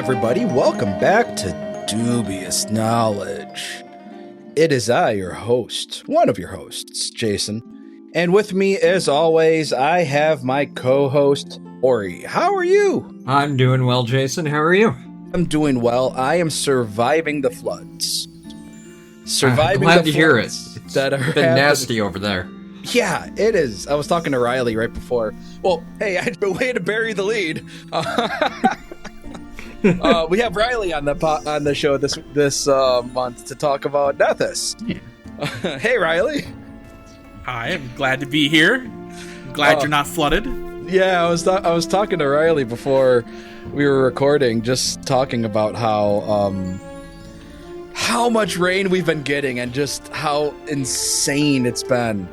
everybody. Welcome back to Dubious Knowledge. It is I, your host, one of your hosts, Jason. And with me, as always, I have my co-host, Cori. How are you? I'm doing well, Jason. How are you? I'm doing well. I am surviving the floods. Surviving glad the to hear it. floods that are Been nasty over there. Yeah, it is. I was talking to Riley right before. Well, hey, I had a way to bury the lead. We have Riley on the show this month to talk about Nethys. Yeah. Hey, Riley. Hi, I'm glad to be here. I'm glad you're not flooded. Yeah, I was talking to Riley before we were recording, just talking about how much rain we've been getting and just how insane it's been.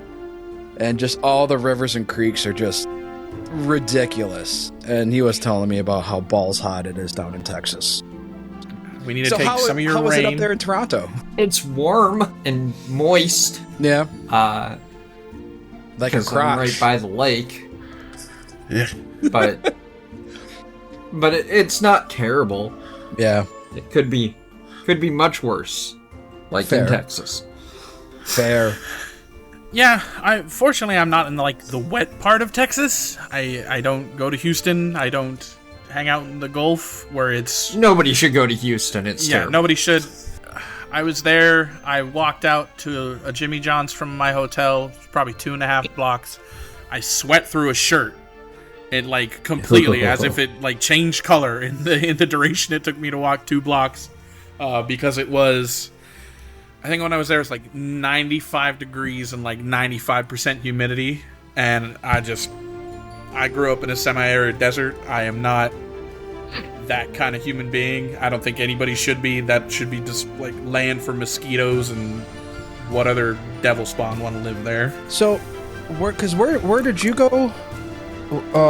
And just all the rivers and creeks are just ridiculous. And he was telling me about how balls hot it is down in Texas. We need to take some of your rain. How is it up there in Toronto? It's warm and moist. Yeah. Like a crotch. I'm right by the lake. Yeah. But it's not terrible. Yeah. It could be much worse. Like Fair. In Texas. Fair. Yeah, fortunately I'm not in the wet part of Texas. I don't go to Houston. I don't hang out in the Gulf where it's... Nobody should go to Houston. It's terrible. Nobody should. I was there. I walked out to a Jimmy John's from my hotel, probably 2.5 blocks. I sweat through a shirt. It completely, as if it changed color in the duration it took me to walk 2 blocks, because it was... I think when I was there, it was 95 degrees and 95% humidity. And I grew up in a semi-arid desert. I am not that kind of human being. I don't think anybody should be. That should be just land for mosquitoes and what other devil spawn want to live there. So, where did you go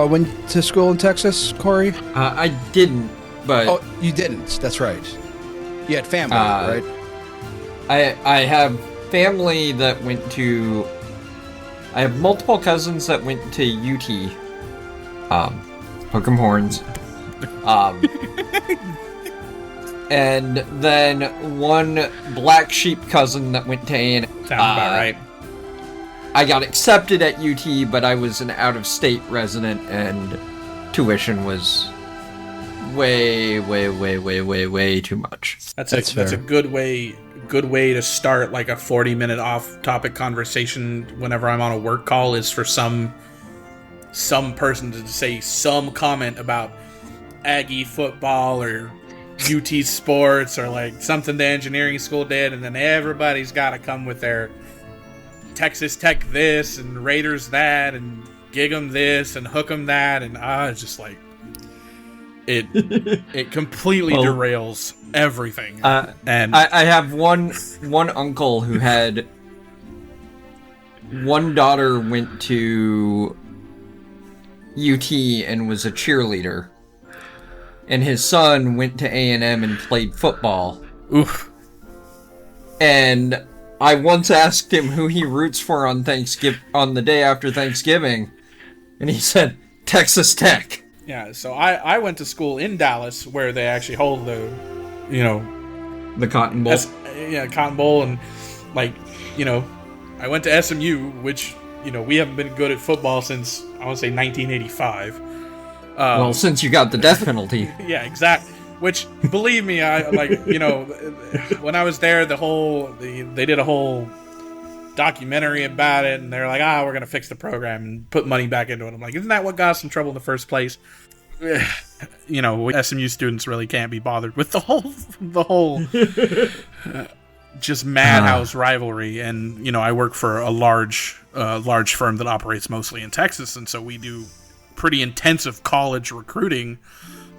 when to school in Texas, Cori? I didn't, but... Oh, you didn't. That's right. You had family, right? I have family that went to... I have multiple cousins that went to UT. Hook 'em horns. And then one black sheep cousin that went to A&M. Sounds about right. I got accepted at UT, but I was an out-of-state resident, and tuition was way too much. That's a good way to start a 40-minute off-topic conversation whenever I'm on a work call is for some person to say some comment about Aggie football or UT sports or something the engineering school did, and then everybody's got to come with their Texas Tech this and Raiders that and Gig 'em this and Hook 'em that, and it's just it completely derails everything. And I have one uncle who had one daughter went to UT and was a cheerleader, and his son went to A&M and played football. Oof. And I once asked him who he roots for on the day after Thanksgiving, and he said Texas Tech. Yeah, so I went to school in Dallas where they actually hold the Cotton Bowl. Cotton Bowl, and I went to SMU, which we haven't been good at football since I want to say 1985. Well, since you got the death penalty. Yeah, exactly. Which, believe me, when I was there, they did a whole documentary about it, and they're like, we're gonna fix the program and put money back into it. I'm like, isn't that what got us in trouble in the first place? SMU students really can't be bothered with the whole just madhouse rivalry. And I work for a large firm that operates mostly in Texas, and so we do pretty intensive college recruiting,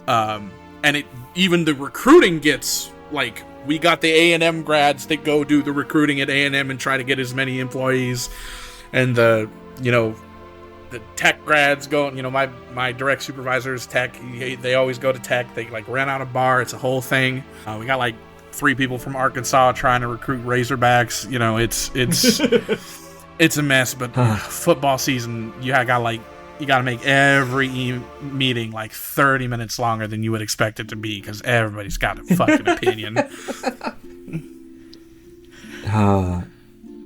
and even the recruiting gets we got the A&M grads that go do the recruiting at A&M and try to get as many employees, and the tech grads go. My direct supervisor is tech. They always go to tech. They rent out a bar. It's a whole thing. We got 3 people from Arkansas trying to recruit Razorbacks. It's a mess. But football season, you got you got to make every meeting like 30 minutes longer than you would expect it to be because everybody's got a fucking opinion.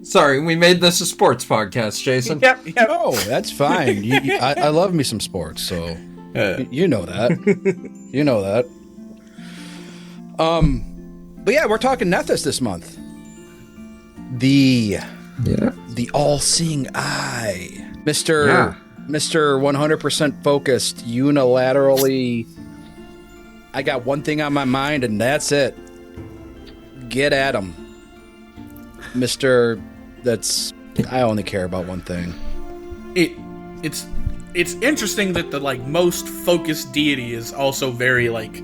Sorry, we made this a sports podcast, Jason. Yep. Oh, that's fine. I love me some sports, so you know that. You know that. But yeah, we're talking Nethys this month. The all-seeing eye, Mr. 100% focused, unilaterally. I got one thing on my mind, and that's it. Get at him, Mr. I only care about one thing. It's interesting that the like most focused deity is also very like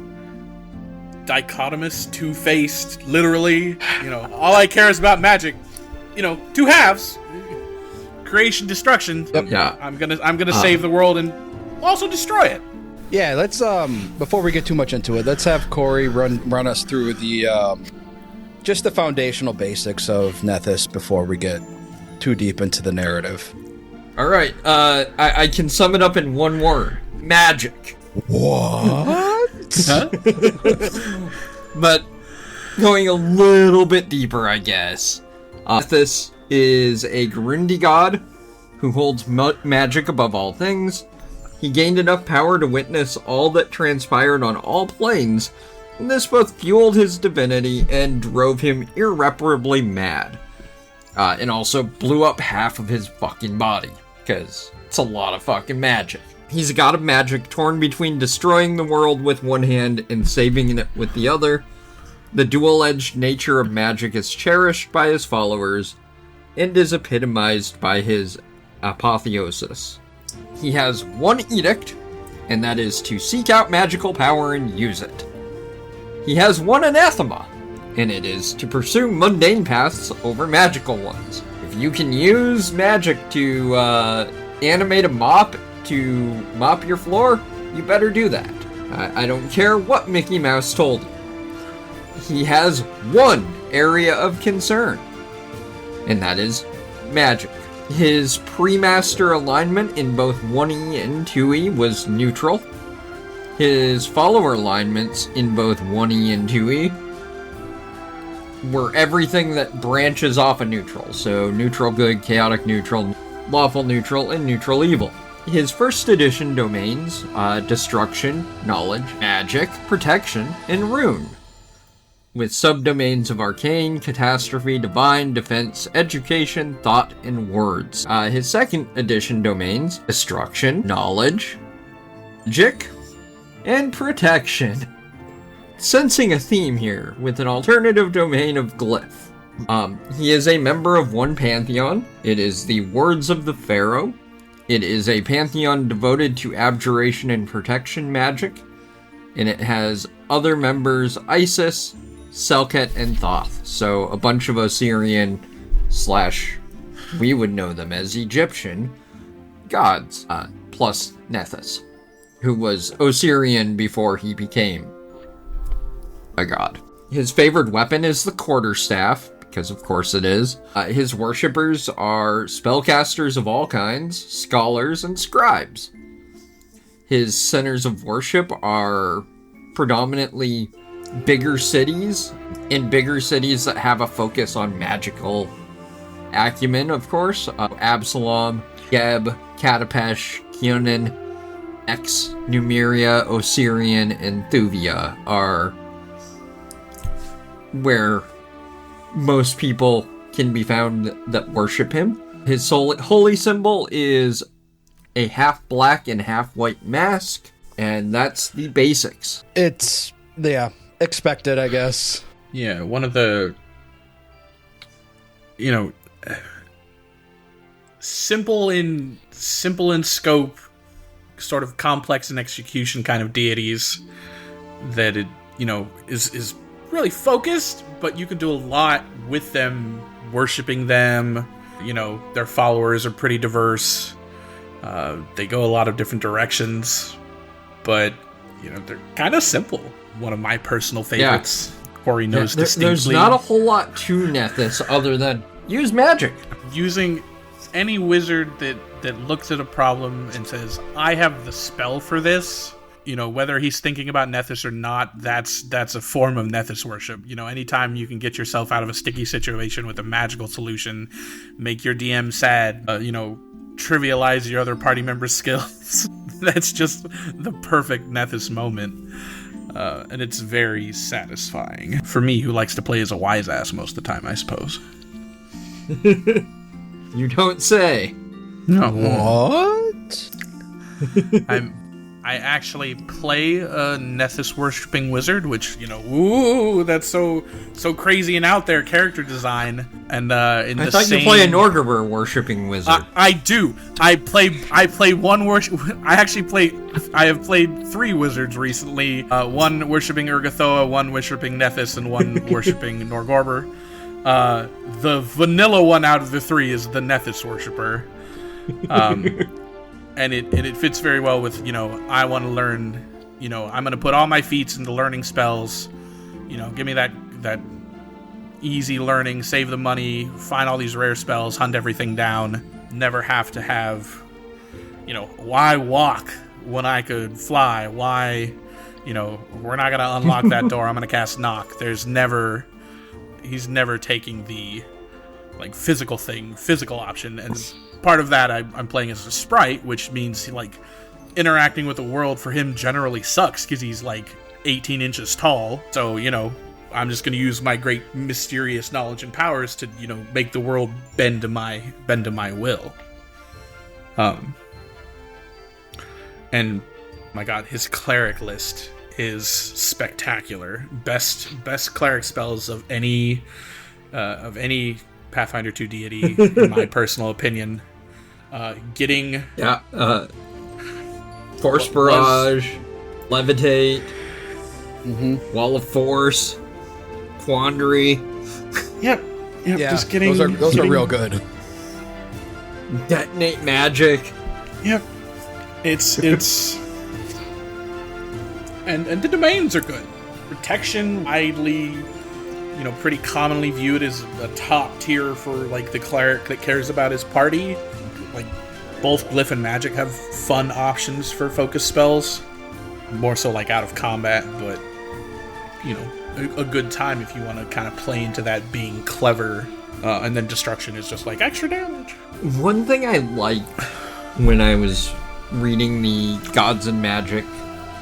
dichotomous, two-faced, literally. All I care is about magic. Two halves. Creation, destruction. Yep. Yeah. I'm gonna save the world and also destroy it. Yeah, let's before we get too much into it, let's have Cori run us through the just the foundational basics of Nethys before we get too deep into the narrative. All right. I can sum it up in one word: magic. What? Huh? But going a little bit deeper, I guess. Nethys is a Gurundi god who holds magic above all things. He gained enough power to witness all that transpired on all planes, and this both fueled his divinity and drove him irreparably mad. And also blew up half of his fucking body, because it's a lot of fucking magic. He's a god of magic, torn between destroying the world with one hand and saving it with the other. The dual-edged nature of magic is cherished by his followers, and is epitomized by his apotheosis. He has one edict, and that is to seek out magical power and use it. He has one anathema, and it is to pursue mundane paths over magical ones. If you can use magic to animate a mop to mop your floor, you better do that. I don't care what Mickey Mouse told you. He has one area of concern, and that is magic. His pre-master alignment in both 1E and 2E was neutral. His follower alignments in both 1E and 2E were everything that branches off of neutral. So neutral good, chaotic neutral, lawful neutral, and neutral evil. His first edition domains, destruction, knowledge, magic, protection, and rune, with subdomains of arcane, catastrophe, divine, defense, education, thought, and words. His second edition domains, destruction, knowledge, magic, and protection. Sensing a theme here with an alternative domain of glyph. He is a member of one pantheon. It is the Words of the Pharaoh. It is a pantheon devoted to abjuration and protection magic, and it has other members Isis, Selket, and Thoth. So a bunch of Osirian / we would know them as Egyptian gods, plus Nethys, who was Osirian before he became a god. His favored weapon is the quarterstaff, because of course it is. His worshippers are spellcasters of all kinds, scholars, and scribes. His centers of worship are predominantly bigger cities, in bigger cities that have a focus on magical acumen, of course. Absalom, Geb, Katapesh, Kionin, X, Numeria, Osirian, and Thuvia are where most people can be found that worship him. His holy symbol is a half black and half white mask, and that's the basics. It's, expected, I guess. Yeah, one of the, simple in scope, sort of complex in execution kind of deities that it, is really focused, but you can do a lot with them, worshiping them. Their followers are pretty diverse. They go a lot of different directions, but they're kind of simple. One of my personal favorites. Yeah. Cori knows distinctly. There's not a whole lot to Nethys other than use magic. Using any wizard that looks at a problem and says, I have the spell for this, whether he's thinking about Nethys or not, that's a form of Nethys worship. Anytime you can get yourself out of a sticky situation with a magical solution, make your DM sad, trivialize your other party members' skills. That's just the perfect Nethys moment. And it's very satisfying. For me, who likes to play as a wise ass most of the time, I suppose. You don't say. No. What? I actually play a Nethys worshipping wizard, which, ooh, that's so crazy and out there character design. And I thought you play a Norgrimmar worshipping wizard. I do. I play one worship. I have played 3 wizards recently. One worshipping Urgathoa, one worshipping Nethys, and one worshipping Norgorber. The vanilla one out of the 3 is the Nethys worshipper. And it fits very well with, I want to learn, I'm going to put all my feats into learning spells, give me that easy learning, save the money, find all these rare spells, hunt everything down, never have to have, why walk when I could fly? Why, we're not going to unlock that door, I'm going to cast knock. He's never taking the, physical option, and part of that I'm playing as a sprite, which means interacting with the world for him generally sucks because he's 18 inches tall. So I'm just going to use my great mysterious knowledge and powers to make the world bend to my will. And my God, his cleric list is spectacular. Best cleric spells of any Pathfinder 2 deity, in my personal opinion. Getting Force Barrage, Levitate, Wall of Force, Quandary. Yep. Yeah, just getting those are real good. Detonate Magic. Yep. It's and the domains are good. Protection, widely, pretty commonly viewed as a top tier for the cleric that cares about his party. Both Glyph and Magic have fun options for focus spells, more so out of combat, but a good time if you want to kind of play into that being clever. And then destruction is just extra damage. One thing I liked when I was reading the Gods and Magic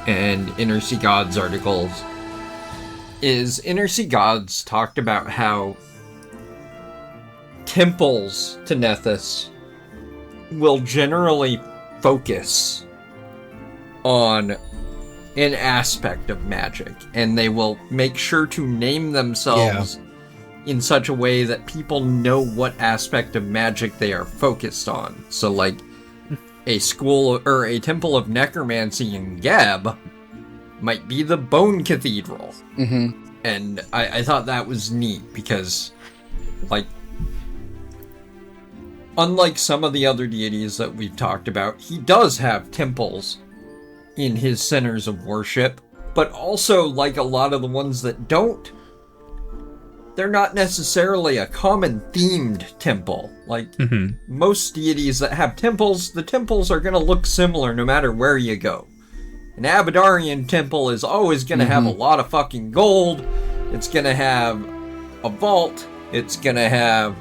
and Inner Sea Gods articles is Inner Sea Gods talked about how temples to Nethys will generally focus on an aspect of magic, and they will make sure to name themselves in such a way that people know what aspect of magic they are focused on. So, a school or a temple of necromancy in Geb might be the Bone Cathedral. Mm-hmm. And I thought that was neat because, unlike some of the other deities that we've talked about, he does have temples in his centers of worship, but also, a lot of the ones that don't, they're not necessarily a common themed temple. Most deities that have temples, the temples are going to look similar no matter where you go. An Abadarian temple is always going to have a lot of fucking gold. It's going to have a vault. It's going to have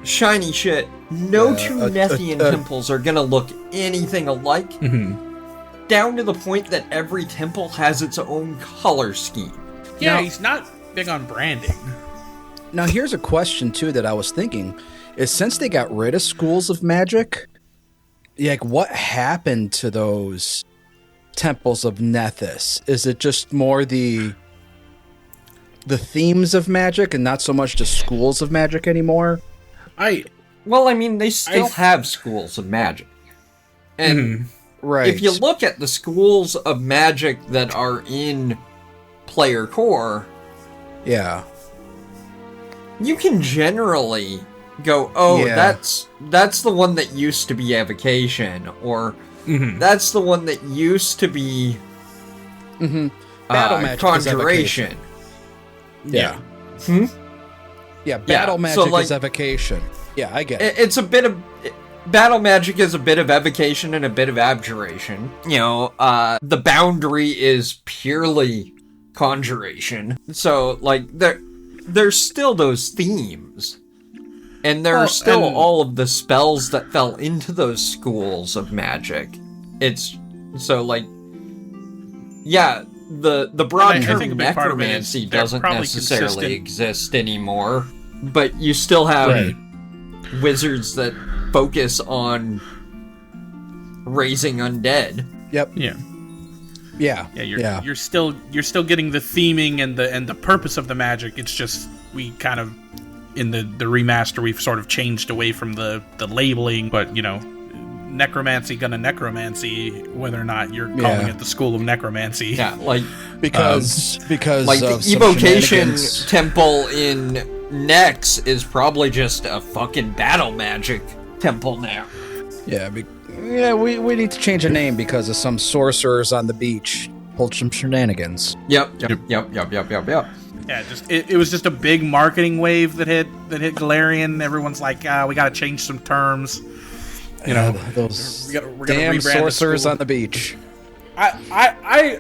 shiny shit. No two Nethian temples are going to look anything alike. Down to the point that every temple has its own color scheme. Yeah, he's not big on branding. Now, here's a question, too, that I was thinking. Is since they got rid of schools of magic, what happened to those temples of Nethys? Is it just more the themes of magic and not so much the schools of magic anymore? They still have schools of magic. And right. If you look at the schools of magic that are in player core, you can generally go, that's the one that used to be Evocation, or that's the one that used to be Battle magic Conjuration. Battle magic is Evocation. Yeah, I get it. It's a bit of... Battle magic is a bit of evocation and a bit of abjuration. You know, the boundary is purely conjuration. So, like, there's still those themes. And there are still all of the spells that fell into those schools of magic. It's... So, like... Yeah, the broad term necromancy doesn't necessarily exist anymore. But you still have wizards that focus on raising undead. Yep. Yeah. You're still getting the theming and the purpose of the magic. It's just we kind of in the remaster we've sort of changed away from the labeling, but you know, necromancy whether or not you're calling it the school of necromancy. Yeah, like because like the evocation temple in Nex is probably just a fucking battle magic temple now. Yeah, we need to change a name because of some sorcerers on the beach pulled some shenanigans. Yep. Yeah, it was just a big marketing wave that hit Golarion. Everyone's like, we got to change some terms. You know, those we're damn sorcerers on the beach. I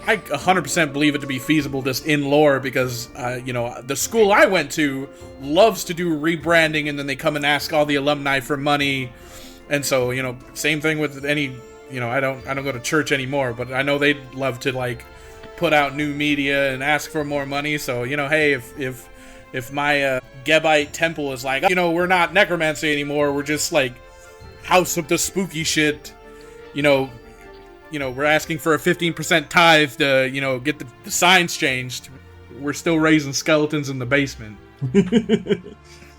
100% believe it to be feasible just in lore because, you know, the school I went to loves to do rebranding and then they come and ask all the alumni for money. And so, you know, same thing with any, you know, I don't go to church anymore, but I know they'd love to, like, put out new media and ask for more money. So, you know, hey, if my Gebite temple is like, you know, we're not necromancy anymore, we're just, like, House of the Spooky shit, you know, we're asking for a 15% tithe to, you know, get the signs changed. We're still raising skeletons in the basement.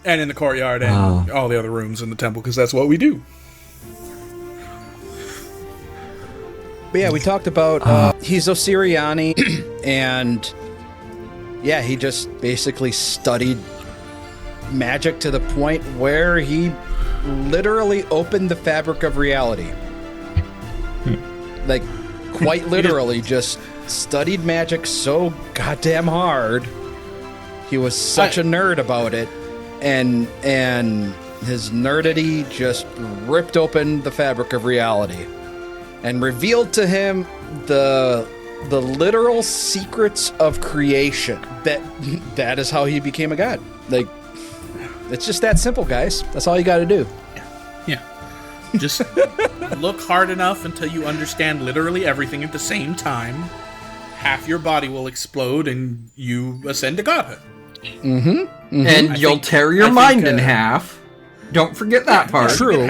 And in the courtyard and all the other rooms in the temple, because that's what we do. But yeah, we talked about he's Osiriani, and yeah, he just basically studied magic to the point where he literally opened the fabric of reality. Like, quite literally, just studied magic so goddamn hard. He was such a nerd about it, and his nerdity just ripped open the fabric of reality and revealed to him the literal secrets of creation. That is how he became a god. Like, it's just that simple, guys. That's all you got to do. Yeah. Just look hard enough until you understand literally everything at the same time. Half your body will explode and you ascend to godhood. And you'll tear your mind in half. Don't forget that part. True.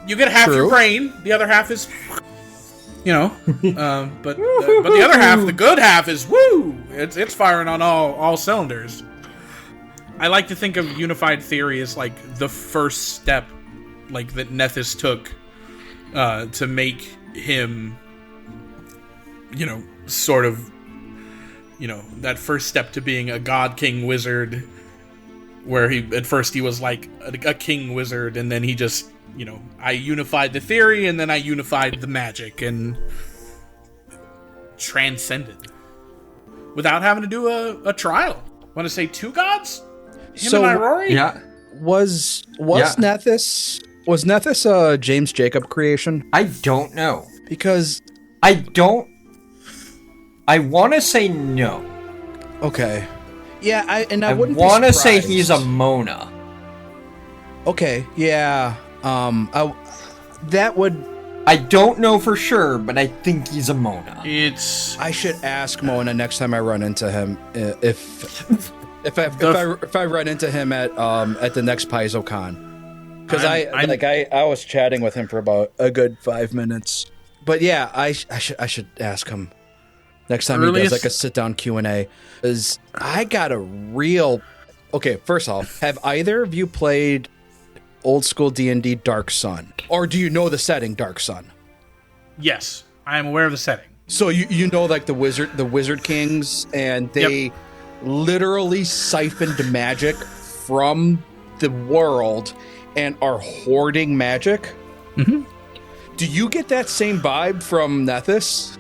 You get half your brain. The other half is, you know, but the other half, the good half, is woo. It's firing on all cylinders. I like to think of unified theory as like the first step, like that Nethys took to make him, you know, sort of, you know, that first step to being a god king wizard, where at first he was like a king wizard, and then he just, you know, I unified the theory, and then I unified the magic, and transcended without having to do a trial. Want to say two gods? Him and Rory? Yeah. Was Nethys a James Jacob creation? I don't know. Because I want to say no. Okay. Yeah, I wouldn't want to be say surprised. he's a Mona. Okay, yeah. That would... I don't know for sure, but I think he's a Mona. I should ask Mona next time I run into him if I run into him at the next PaizoCon. Because I was chatting with him for about a good 5 minutes. But yeah, I should ask him next time he does like a sit down Q&A. Is I got a real... Okay, first off, have either of you played old school D&D Dark Sun? Or do you know the setting Dark Sun? Yes, I am aware of the setting. So you know, like the wizard kings, and they literally siphoned magic from the world and are hoarding magic. Mm-hmm. Do you get that same vibe from Nethys?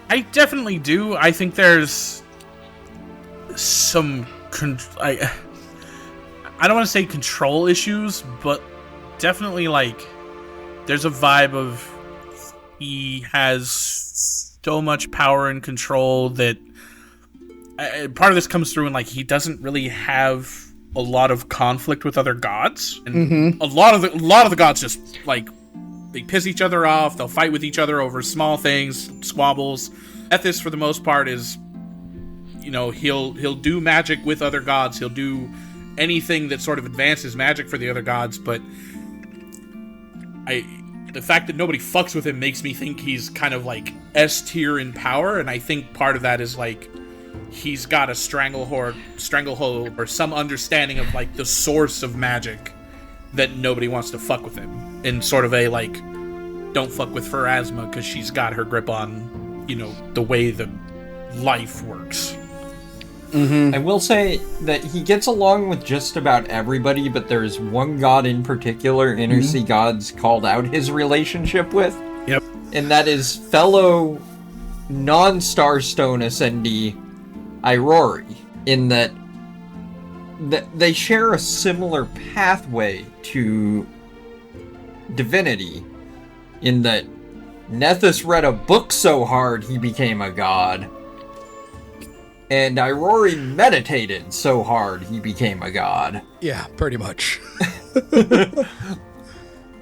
I definitely do. I think there's some... I don't want to say control issues, but definitely like there's a vibe of he has so much power and control that part of this comes through in like he doesn't really have a lot of conflict with other gods, and a lot of the gods just like they piss each other off. They'll fight with each other over small things, squabbles. Nethys, for the most part, is he'll do magic with other gods. He'll do anything that sort of advances magic for the other gods, but the fact that nobody fucks with him makes me think he's kind of like S tier in power, and I think part of that is like he's got a stranglehold or some understanding of like the source of magic that nobody wants to fuck with him, in sort of a like don't fuck with Pharasma because she's got her grip on the way the life works. I will say that he gets along with just about everybody, but there's one god in particular Inner Sea Gods called out his relationship with. Yep. And that is fellow non-Starstone Ascendee Irori, in that they share a similar pathway to divinity, in that Nethys read a book so hard he became a god, and Irori meditated so hard he became a god. Yeah, pretty much.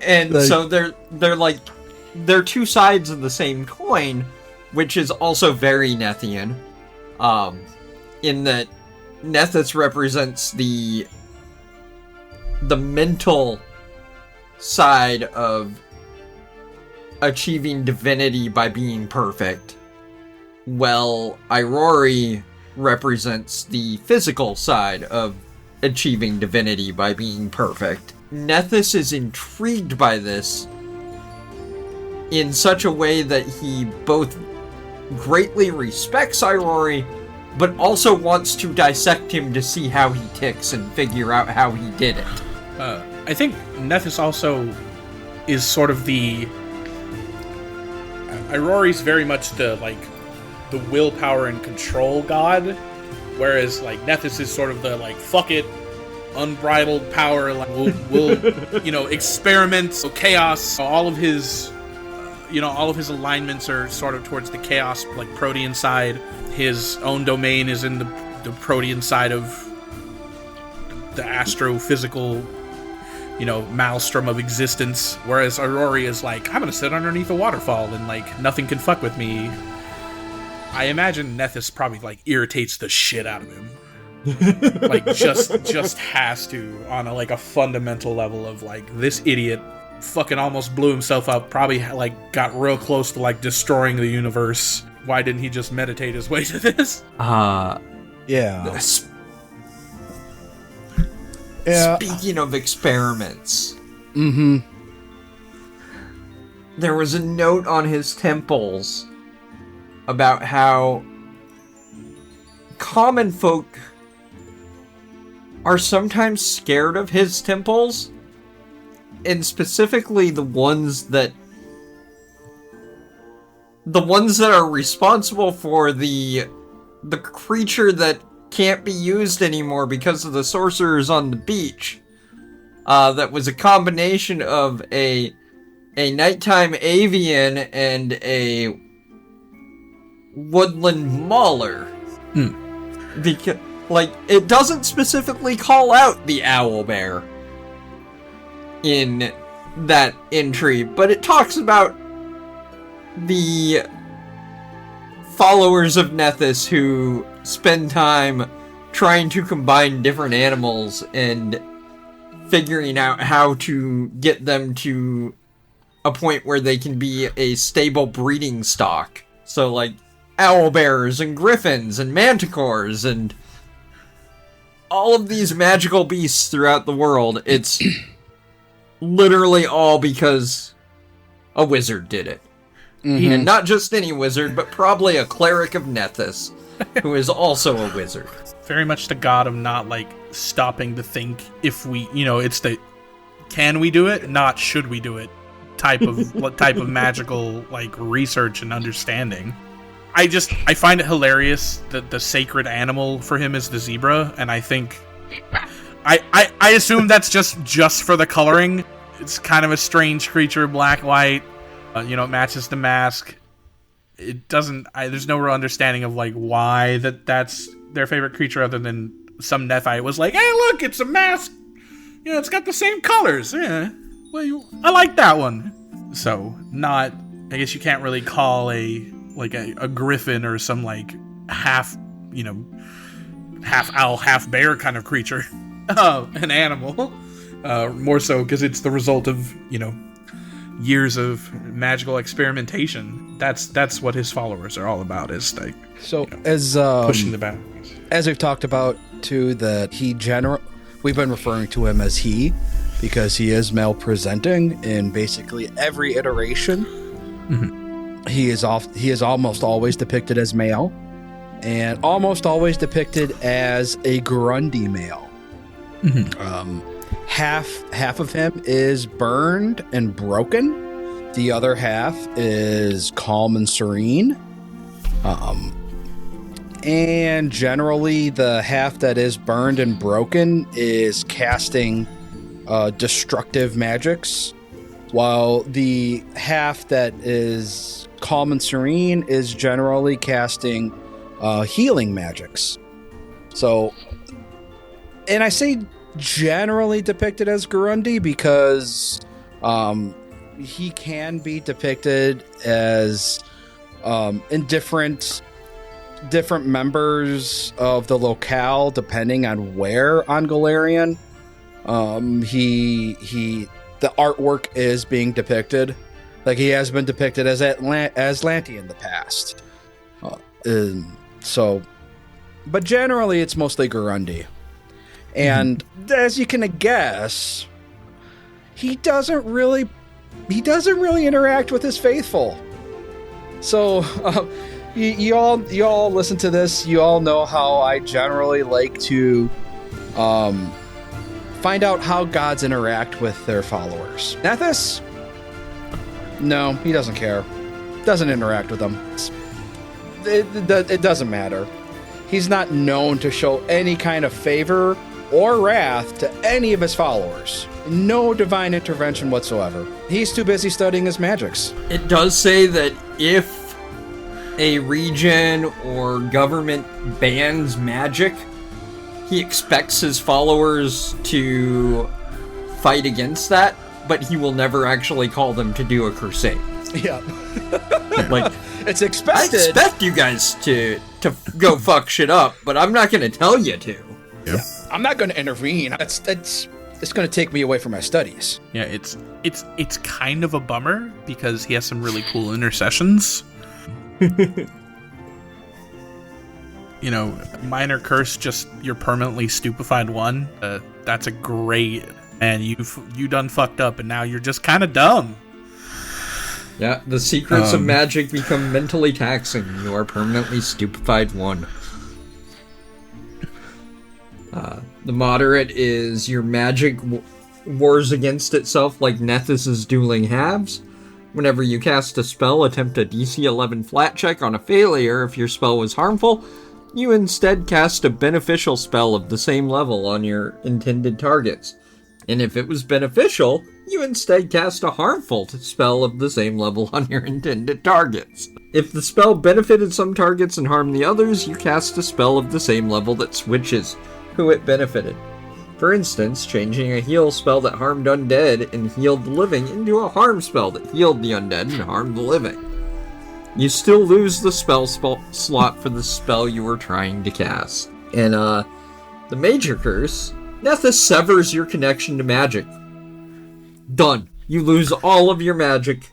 And so they're two sides of the same coin, which is also very Nethian, in that Nethys represents the mental side of achieving divinity by being perfect, while Irori represents the physical side of achieving divinity by being perfect. Nethys is intrigued by this in such a way that he both greatly respects Irori, but also wants to dissect him to see how he ticks and figure out how he did it. I think Nethys also is sort of the... Irori's very much the willpower and control god, whereas like Nethys is sort of the like fuck it, unbridled power. Like we'll experiment, so chaos. All of his alignments are sort of towards the chaos, like Protean side. His own domain is in the Protean side of the astrophysical, maelstrom of existence. Whereas Irori is like, I'm gonna sit underneath a waterfall and like nothing can fuck with me. I imagine Nethys probably like irritates the shit out of him. Like just has to, on a fundamental level of like, this idiot fucking almost blew himself up, probably like got real close to like destroying the universe. Why didn't he just meditate his way to this? Yeah. Yeah. Speaking of experiments, there was a note on his temples about how common folk are sometimes scared of his temples, and specifically the ones that are responsible for the creature that can't be used anymore because of the sorcerers on the beach. That was a combination of a nighttime avian and a woodland mauler. Because, it doesn't specifically call out the owlbear in that entry, but it talks about the followers of Nethys who spend time trying to combine different animals and figuring out how to get them to a point where they can be a stable breeding stock. So, owlbears and griffins and manticores and all of these magical beasts throughout the world. It's literally all because a wizard did it. And not just any wizard, but probably a cleric of Nethys, who is also a wizard. Very much the god of not, stopping to think if we, it's the can we do it, not should we do it type of magical, research and understanding. I find it hilarious that the sacred animal for him is the zebra, and I think I assume that's just for the coloring. It's kind of a strange creature, black, white. It matches the mask. It doesn't. There's no real understanding of like why that's their favorite creature, other than some Nethite was like, "Hey, look, it's a mask. It's got the same colors. Yeah, well, I like that one." So not. I guess you can't really call a griffin or some like half owl, half bear kind of creature an animal. More so because it's the result of years of magical experimentation. That's what his followers are all about. Is like as pushing the boundaries. As we've talked about too, that we've been referring to him as he because he is male presenting in basically every iteration. Mm-hmm. He is almost always depicted as male, and almost always depicted as a Grundy male. Mm-hmm. Half of him is burned and broken. The other half is calm and serene. And generally, the half that is burned and broken is casting destructive magics, while the half that is calm and serene is generally casting healing magics. So, and I say generally depicted as Gurundi because he can be depicted as in different members of the locale depending on where on Golarion the artwork is being depicted. Like he has been depicted as Lanti in the past. But generally it's mostly Gurundi. And as you can guess, he doesn't really interact with his faithful. So you all listen to this. You all know how I generally like to find out how gods interact with their followers. Nethys? No, he doesn't care. Doesn't interact with them. It doesn't matter. He's not known to show any kind of favor or wrath to any of his followers. No divine intervention whatsoever. He's too busy studying his magics. It does say that if a region or government bans magic, he expects his followers to fight against that, but he will never actually call them to do a crusade. Yeah. Like, it's expected. I expect you guys to go fuck shit up, but I'm not going to tell you to. Yeah. I'm not going to intervene. It's going to take me away from my studies. Yeah, it's kind of a bummer because he has some really cool intercessions. Minor curse, just you're permanently stupefied one. That's a great, and you done fucked up, and now you're just kind of dumb. Yeah, the secrets of magic become mentally taxing. You are permanently stupefied one. The moderate is your magic wars against itself like Nethys' dueling halves. Whenever you cast a spell, attempt a DC 11 flat check. On a failure, if your spell was harmful, you instead cast a beneficial spell of the same level on your intended targets. And if it was beneficial, you instead cast a harmful spell of the same level on your intended targets. If the spell benefited some targets and harmed the others, you cast a spell of the same level that switches who it benefited. For instance, changing a heal spell that harmed undead and healed the living into a harm spell that healed the undead and harmed the living. You still lose the spell slot for the spell you were trying to cast. And the major curse, Nethys severs your connection to magic. Done. You lose all of your magic,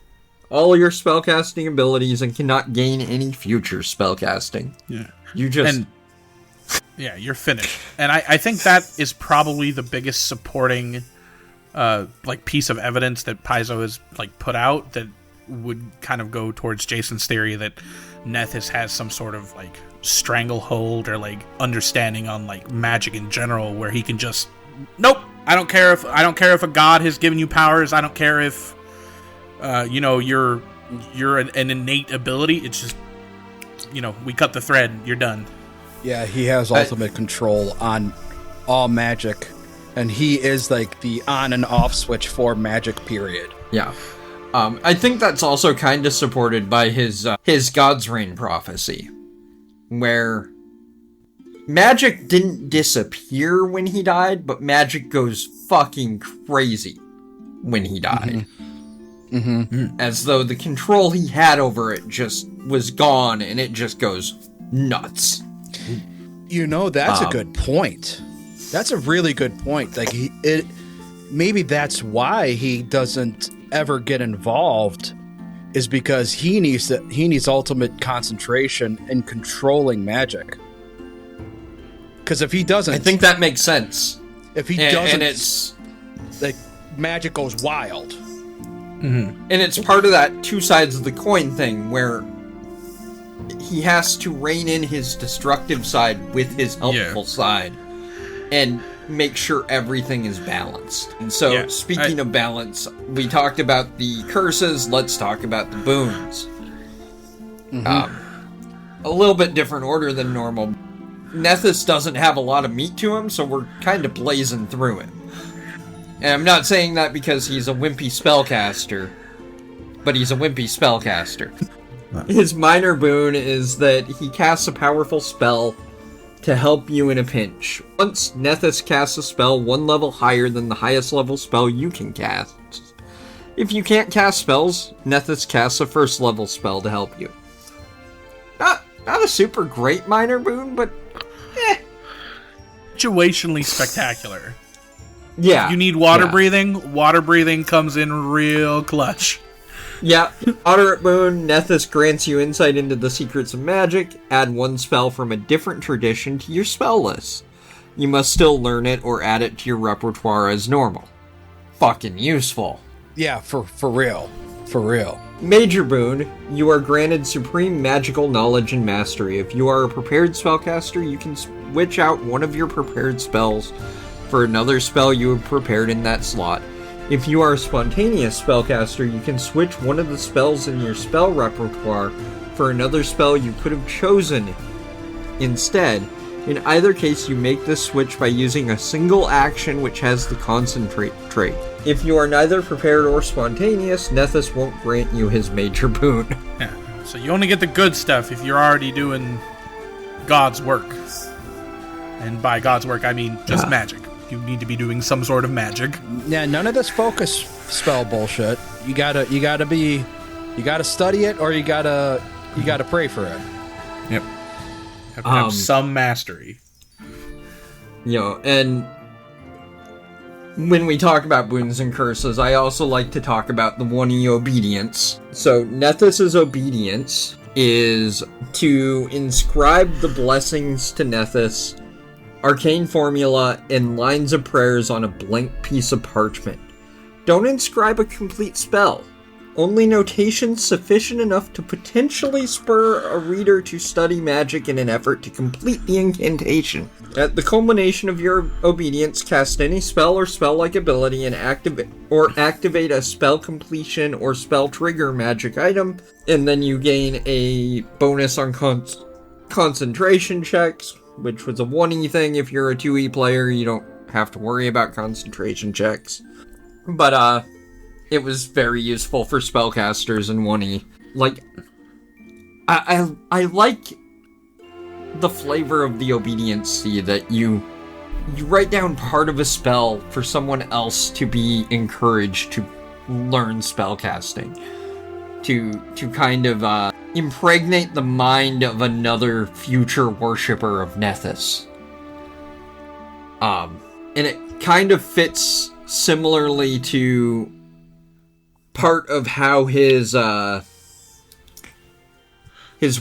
all your spellcasting abilities, and cannot gain any future spellcasting. Yeah. Yeah, you're finished. And I think that is probably the biggest supporting piece of evidence that Paizo has put out that would kind of go towards Jason's theory that Nethys has some sort of stranglehold or understanding on magic in general, where he can just nope. I don't care if a god has given you powers. I don't care if you're an innate ability. It's just we cut the thread. You're done. Yeah, he has ultimate control on all magic And he is like the on and off switch for magic, period. Yeah. I think that's also kind of supported by his God's Reign prophecy, where magic didn't disappear when he died, but magic goes fucking crazy when he died. As though the control he had over it just was gone, and it just goes nuts. You know, that's a good point. That's a really good point. Like, maybe that's why he doesn't ever get involved, is because he needs ultimate concentration in controlling magic. Because if he doesn't, I think that makes sense. If he doesn't, and it's like, magic goes wild. And it's part of that two sides of the coin thing, where he has to rein in his destructive side with his helpful side, and make sure everything is balanced. And so, speaking of balance, we talked about the curses, let's talk about the boons. A little bit different order than normal. Nethys doesn't have a lot of meat to him, so we're kind of blazing through it. And I'm not saying that because he's a wimpy spellcaster, but he's a wimpy spellcaster. His minor boon is that he casts a powerful spell to help you in a pinch. Once Nethys casts a spell one level higher than the highest level spell you can cast. If you can't cast spells, Nethys casts a first level spell to help you. Not a super great minor boon, but Situationally spectacular. Yeah. If you need water breathing comes in real clutch. Yeah, moderate boon, Nethys grants you insight into the secrets of magic. Add one spell from a different tradition to your spell list. You must still learn it or add it to your repertoire as normal. Fucking useful. Yeah, for real. For real. Major boon, you are granted supreme magical knowledge and mastery. If you are a prepared spellcaster, you can switch out one of your prepared spells for another spell you have prepared in that slot. If you are a spontaneous spellcaster, you can switch one of the spells in your spell repertoire for another spell you could have chosen instead. In either case, you make this switch by using a single action which has the concentrate trait. If you are neither prepared or spontaneous, Nethys won't grant you his major boon. Yeah. So you only get the good stuff if you're already doing God's work. And by God's work, I mean just magic. You need to be doing some sort of magic. Yeah, none of this focus spell bullshit. You gotta study it, or you gotta pray for it. Yep. Have to have some mastery. And when we talk about boons and curses, I also like to talk about the 1E obedience. So Nethys' obedience is to inscribe the blessings to Nethys, arcane formula, and lines of prayers on a blank piece of parchment. Don't inscribe a complete spell. Only notations sufficient enough to potentially spur a reader to study magic in an effort to complete the incantation. At the culmination of your obedience, cast any spell or spell-like ability and activate a spell completion or spell trigger magic item, and then you gain a bonus on concentration checks, which was a 1E thing. If you're a 2E player, you don't have to worry about concentration checks. But, it was very useful for spellcasters in 1E. Like, I like the flavor of the obediency that you write down part of a spell for someone else to be encouraged to learn spellcasting. To kind of, impregnate the mind of another future worshipper of Nethys. And it kind of fits similarly to part of how his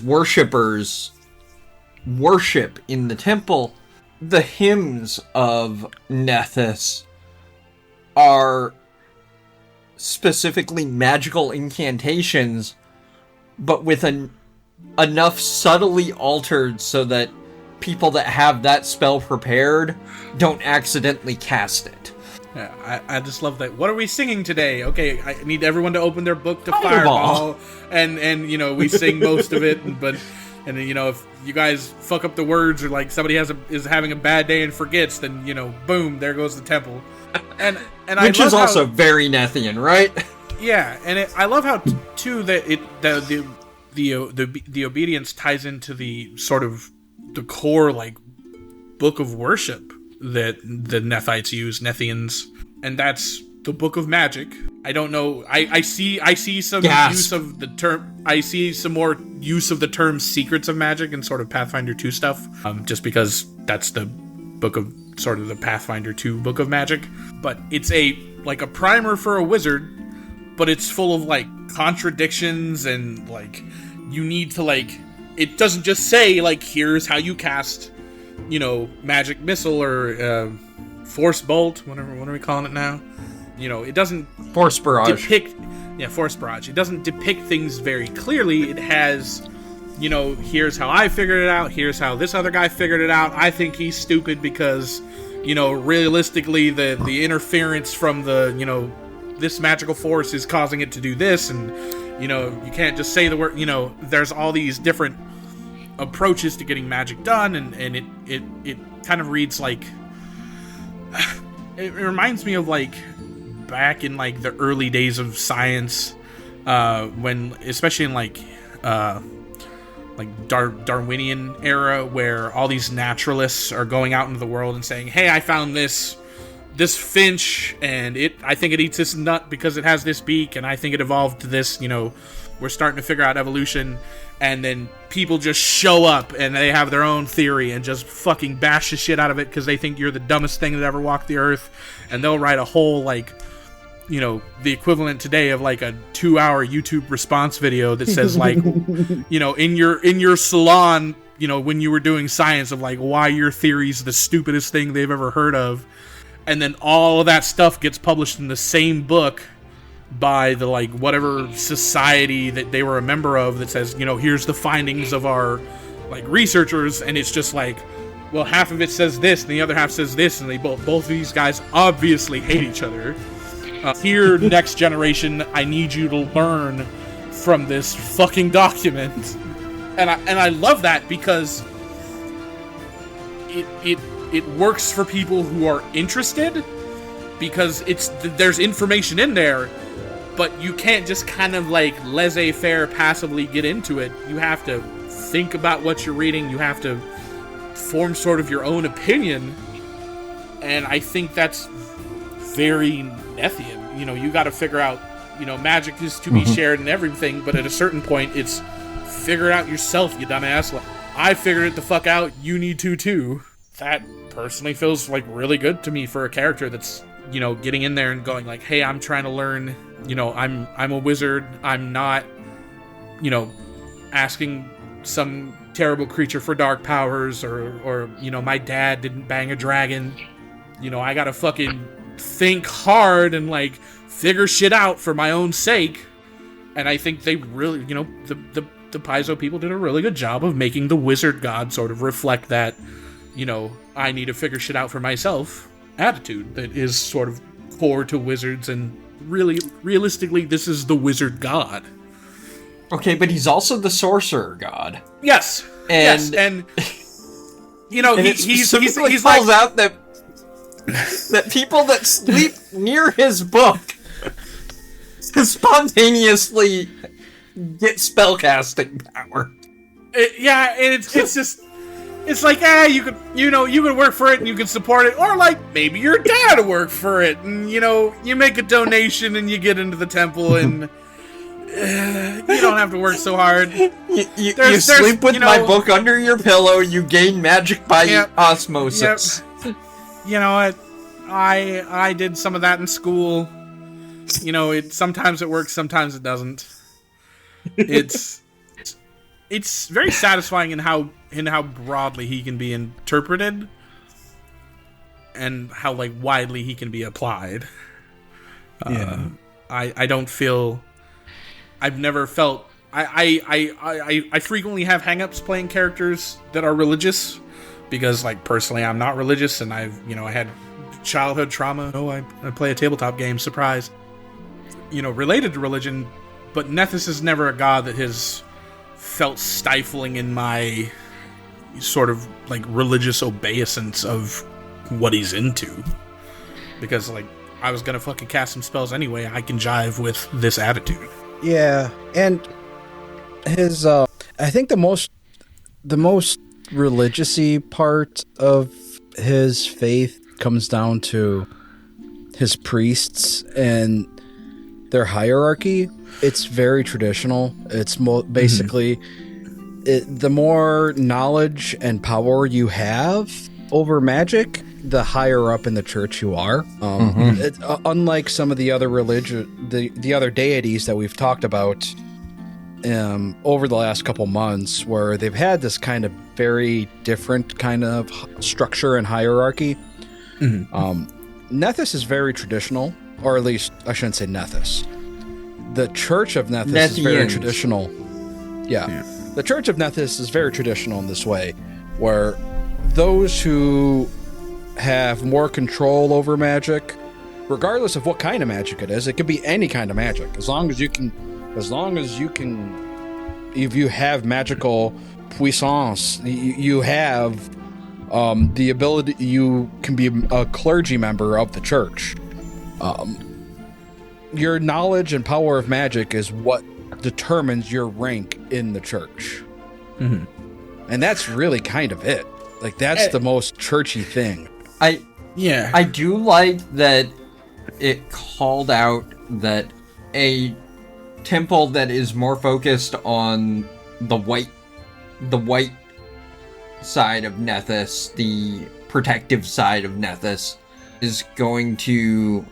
worshippers worship in the temple. The hymns of Nethys are specifically magical incantations, but with enough subtly altered so that people that have that spell prepared don't accidentally cast it. Yeah, I just love that. What are we singing today? Okay, I need everyone to open their book to Fireball, and we sing most of it, but And then, if you guys fuck up the words, or like somebody is having a bad day and forgets, then boom, there goes the temple. And which is also very Nethian, right? Yeah, and I love how too that the obedience ties into the sort of the core like book of worship that the Nethites use, Nethians, and that's the book of magic. I don't know. I see some use of the term. I see some more use of the term secrets of magic and sort of Pathfinder 2 stuff. Just because that's the book of sort of the Pathfinder 2 book of magic. But it's a primer for a wizard, but it's full of like contradictions and like you need to like. It doesn't just say like here's how you cast, magic missile or force bolt. What are we calling it now? It doesn't Force barrage. Force barrage. It doesn't depict things very clearly. It has, here's how I figured it out. Here's how this other guy figured it out. I think he's stupid because, realistically, the interference from the, this magical force is causing it to do this. And, you can't just say the word, there's all these different approaches to getting magic done. And it kind of reads like, it reminds me of like, back in like the early days of science, when especially in like Darwinian era, where all these naturalists are going out into the world and saying, hey, I found this finch and I think it eats this nut because it has this beak and I think it evolved to this. We're starting to figure out evolution, and then people just show up and they have their own theory and just fucking bash the shit out of it because they think you're the dumbest thing that ever walked the earth, and they'll write a whole like the equivalent today of like a 2-hour YouTube response video that says like, in your salon, when you were doing science, of like why your theory's the stupidest thing they've ever heard of. And then all of that stuff gets published in the same book by the like whatever society that they were a member of that says, here's the findings of our like researchers. And it's just like, well, half of it says this and the other half says this. And they both of these guys obviously hate each other. Here, next generation, I need you to learn from this fucking document, and I love that because it works for people who are interested, because there's information in there, but you can't just kind of like laissez-faire passively get into it. You have to think about what you're reading. You have to form sort of your own opinion, and I think that's very Nethian. You got to figure out, magic is to be shared and everything, but at a certain point, it's figure it out yourself, you dumbass. Like, I figured it the fuck out, you need to too. That personally feels like really good to me for a character that's, getting in there and going like, hey, I'm trying to learn, I'm a wizard, I'm not, asking some terrible creature for dark powers, or my dad didn't bang a dragon. I gotta fucking think hard and like figure shit out for my own sake. And I think they really, the Paizo people did a really good job of making the wizard god sort of reflect that, I need to figure shit out for myself attitude that is sort of core to wizards. And really, realistically, this is the wizard god. Okay, but he's also the sorcerer god. Yes. And he's calls like, out that people that sleep near his book spontaneously get spellcasting power. And it's just, it's like, you could work for it and you can support it, or like maybe your dad will work for it and you make a donation and you get into the temple and you don't have to work so hard. You sleep with my book under your pillow. You gain magic by osmosis. Yep. I did some of that in school. Sometimes it works, sometimes it doesn't. It's very satisfying in how broadly he can be interpreted and how like widely he can be applied. I don't feel. I've never felt. I frequently have hangups playing characters that are religious, because like personally I'm not religious, and I had childhood trauma. I play a tabletop game, surprise, related to religion, but Nethys is never a god that has felt stifling in my sort of like religious obeisance of what he's into. Because like I was gonna fucking cast some spells anyway, I can jive with this attitude. Yeah, and his I think the most religious-y part of his faith comes down to his priests and their hierarchy. It's very traditional. It's basically the more knowledge and power you have over magic, the higher up in the church you are. Unlike some of the other the other deities that we've talked about over the last couple months, where they've had this kind of very different kind of structure and hierarchy. Nethys is very traditional, or at least I shouldn't say Nethys. The Church of Nethys is very traditional. Yeah. The Church of Nethys is very traditional in this way, where those who have more control over magic, regardless of what kind of magic it is, it could be any kind of magic, if you have magical puissance, you have the ability, you can be a clergy member of the church. Your knowledge and power of magic is what determines your rank in the church. And that's really kind of it. Like, that's the most churchy thing. I do like that it called out that a temple that is more focused on the white side of Nethys, the protective side of Nethys, is going to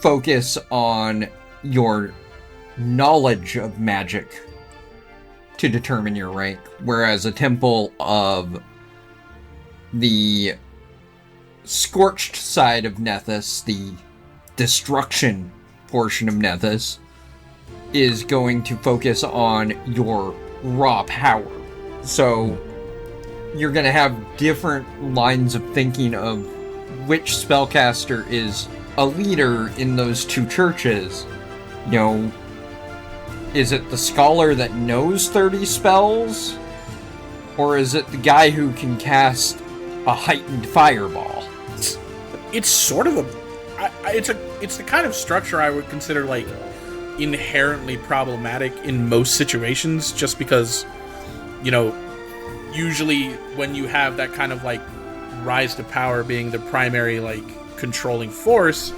focus on your knowledge of magic to determine your rank, whereas a temple of the scorched side of Nethys, the destruction portion of Nethys, is going to focus on your raw power. So you're going to have different lines of thinking of which spellcaster is a leader in those two churches. You know, is it the scholar that knows 30 spells? Or is it the guy who can cast a heightened fireball? It's sort of it's the kind of structure I would consider like inherently problematic in most situations, just because, you know, usually when you have that kind of like rise to power being the primary like controlling force,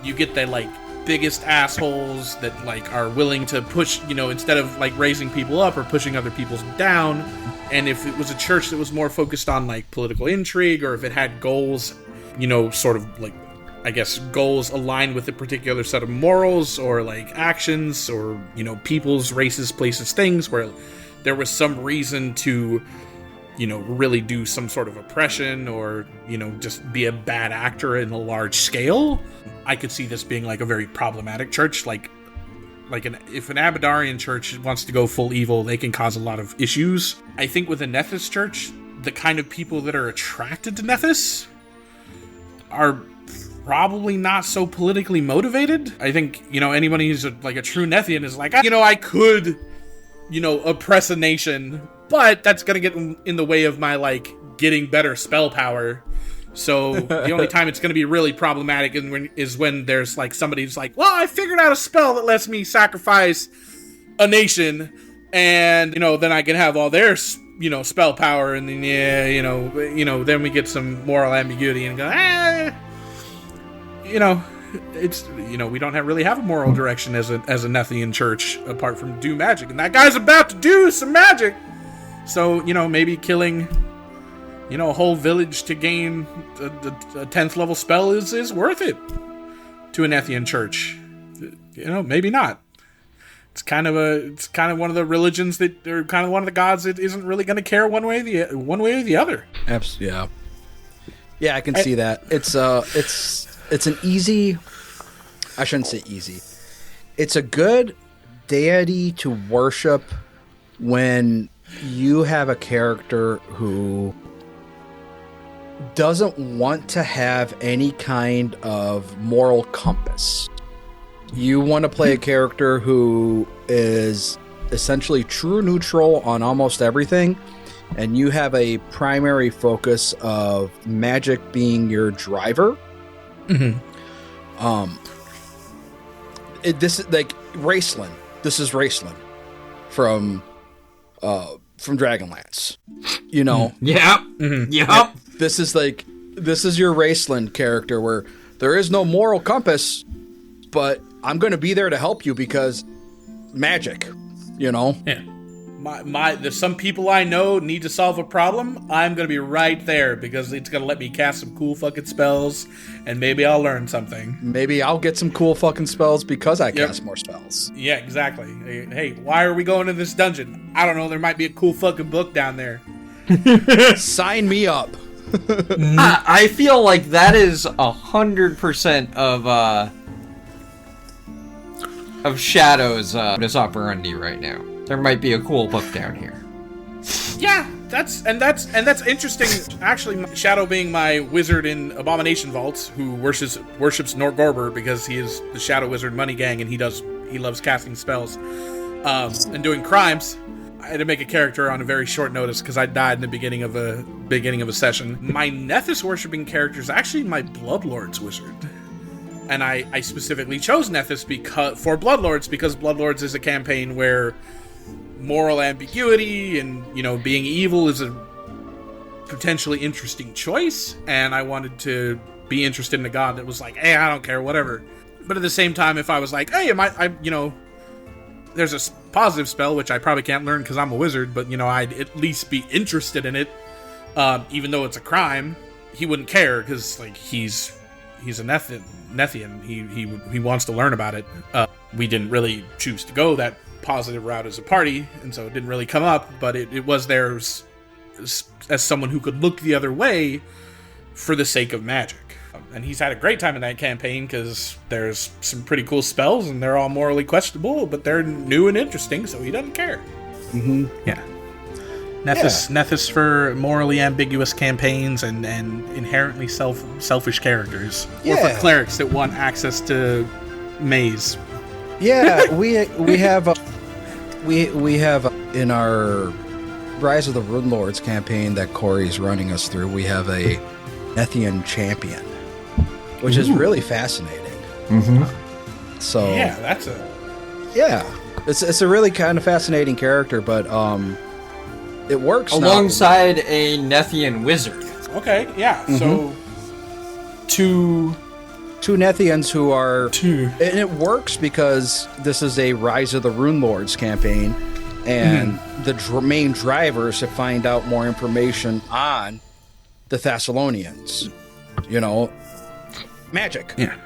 you get the like biggest assholes that like are willing to push, you know, instead of like raising people up or pushing other people down. And if it was a church that was more focused on like political intrigue, or if it had goals, you know, sort of like, I guess, goals aligned with a particular set of morals or like actions or, you know, people's, races, places, things, where there was some reason to, you know, really do some sort of oppression or, you know, just be a bad actor in a large scale, I could see this being like a very problematic church. If an Abadarian church wants to go full evil, they can cause a lot of issues. I think with a Nethys church, the kind of people that are attracted to Nethys are probably not so politically motivated. I think, you know, anyone who's like a true Nethian is like, you know, I could, you know, oppress a nation, but that's gonna get in the way of my like getting better spell power. So the only time it's going to be really problematic is when there's like somebody who's like, well, I figured out a spell that lets me sacrifice a nation, and, you know, then I can have all their, you know, spell power, and then then we get some moral ambiguity and go, you know, it's, you know, we don't really have a moral direction as a Nethian church apart from do magic, and that guy's about to do some magic, so, you know, maybe killing, you know, a whole village to gain a 10th level spell is worth it to a Nethian church. You know, maybe not. It's kind of one of the religions that, or kind of one of the gods that isn't really going to care one way or the other. Yeah. Yeah, I can see that. It's an easy, I shouldn't say easy. It's a good deity to worship when you have a character who doesn't want to have any kind of moral compass. You want to play a character who is essentially true neutral on almost everything, and you have a primary focus of magic being your driver. Mm-hmm. This is like Raceland. This is Raceland from Dragonlance. You know. Yep. Mm-hmm. Yep. This is your Raceland character where there is no moral compass, but I'm going to be there to help you because magic, you know? Yeah. There's some people I know need to solve a problem. I'm going to be right there because it's going to let me cast some cool fucking spells and maybe I'll learn something. Maybe I'll get some cool fucking spells because I cast more spells. Yeah, exactly. Hey, why are we going to this dungeon? I don't know. There might be a cool fucking book down there. Sign me up. I feel like that is 100% of Shadow's modus operandi right now. There might be a cool book down here. Yeah, that's interesting. Actually, Shadow being my wizard in Abomination Vaults, who worships Norgorber because he is the Shadow Wizard Money Gang, and he loves casting spells and doing crimes. I had to make a character on a very short notice because I died in the beginning of a session. My Nethys worshipping character is actually my Bloodlords wizard. And I specifically chose Nethys for Bloodlords because Bloodlords is a campaign where moral ambiguity and, you know, being evil is a potentially interesting choice, and I wanted to be interested in a god that was like, hey, I don't care, whatever. But at the same time, if I was like, hey, there's a positive spell, which I probably can't learn because I'm a wizard, but, you know, I'd at least be interested in it, even though it's a crime, he wouldn't care because, like, he's a Nethian. He wants to learn about it. We didn't really choose to go that positive route as a party, and so it didn't really come up, but it was there as someone who could look the other way for the sake of magic. And he's had a great time in that campaign because there's some pretty cool spells and they're all morally questionable, but they're new and interesting, so he doesn't care. Mm-hmm. Yeah. Nethys for morally ambiguous campaigns and inherently selfish characters. Yeah. Or for clerics that want access to maze. Yeah, we have in our Rise of the Rune Lords campaign that Cori's running us through, we have a Nethian champion, which is really fascinating. Mm-hmm. So Yeah, it's a really kind of fascinating character, but it works alongside a Nethian wizard. Okay, yeah. Mm-hmm. So two Nethians who are and it works because this is a Rise of the Rune Lords campaign, and the main drivers to find out more information on the Thessalonians. You know, magic. Yeah.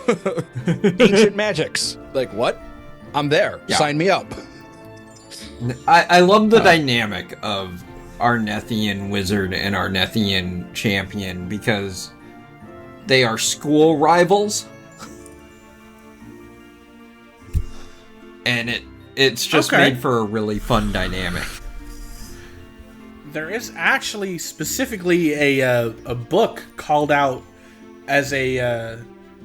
Ancient magics. Like, what? I'm there. Yeah. Sign me up. I love the dynamic of our Nethian wizard and our Nethian champion because they are school rivals. And it's just made for a really fun dynamic. There is actually specifically a book called out as a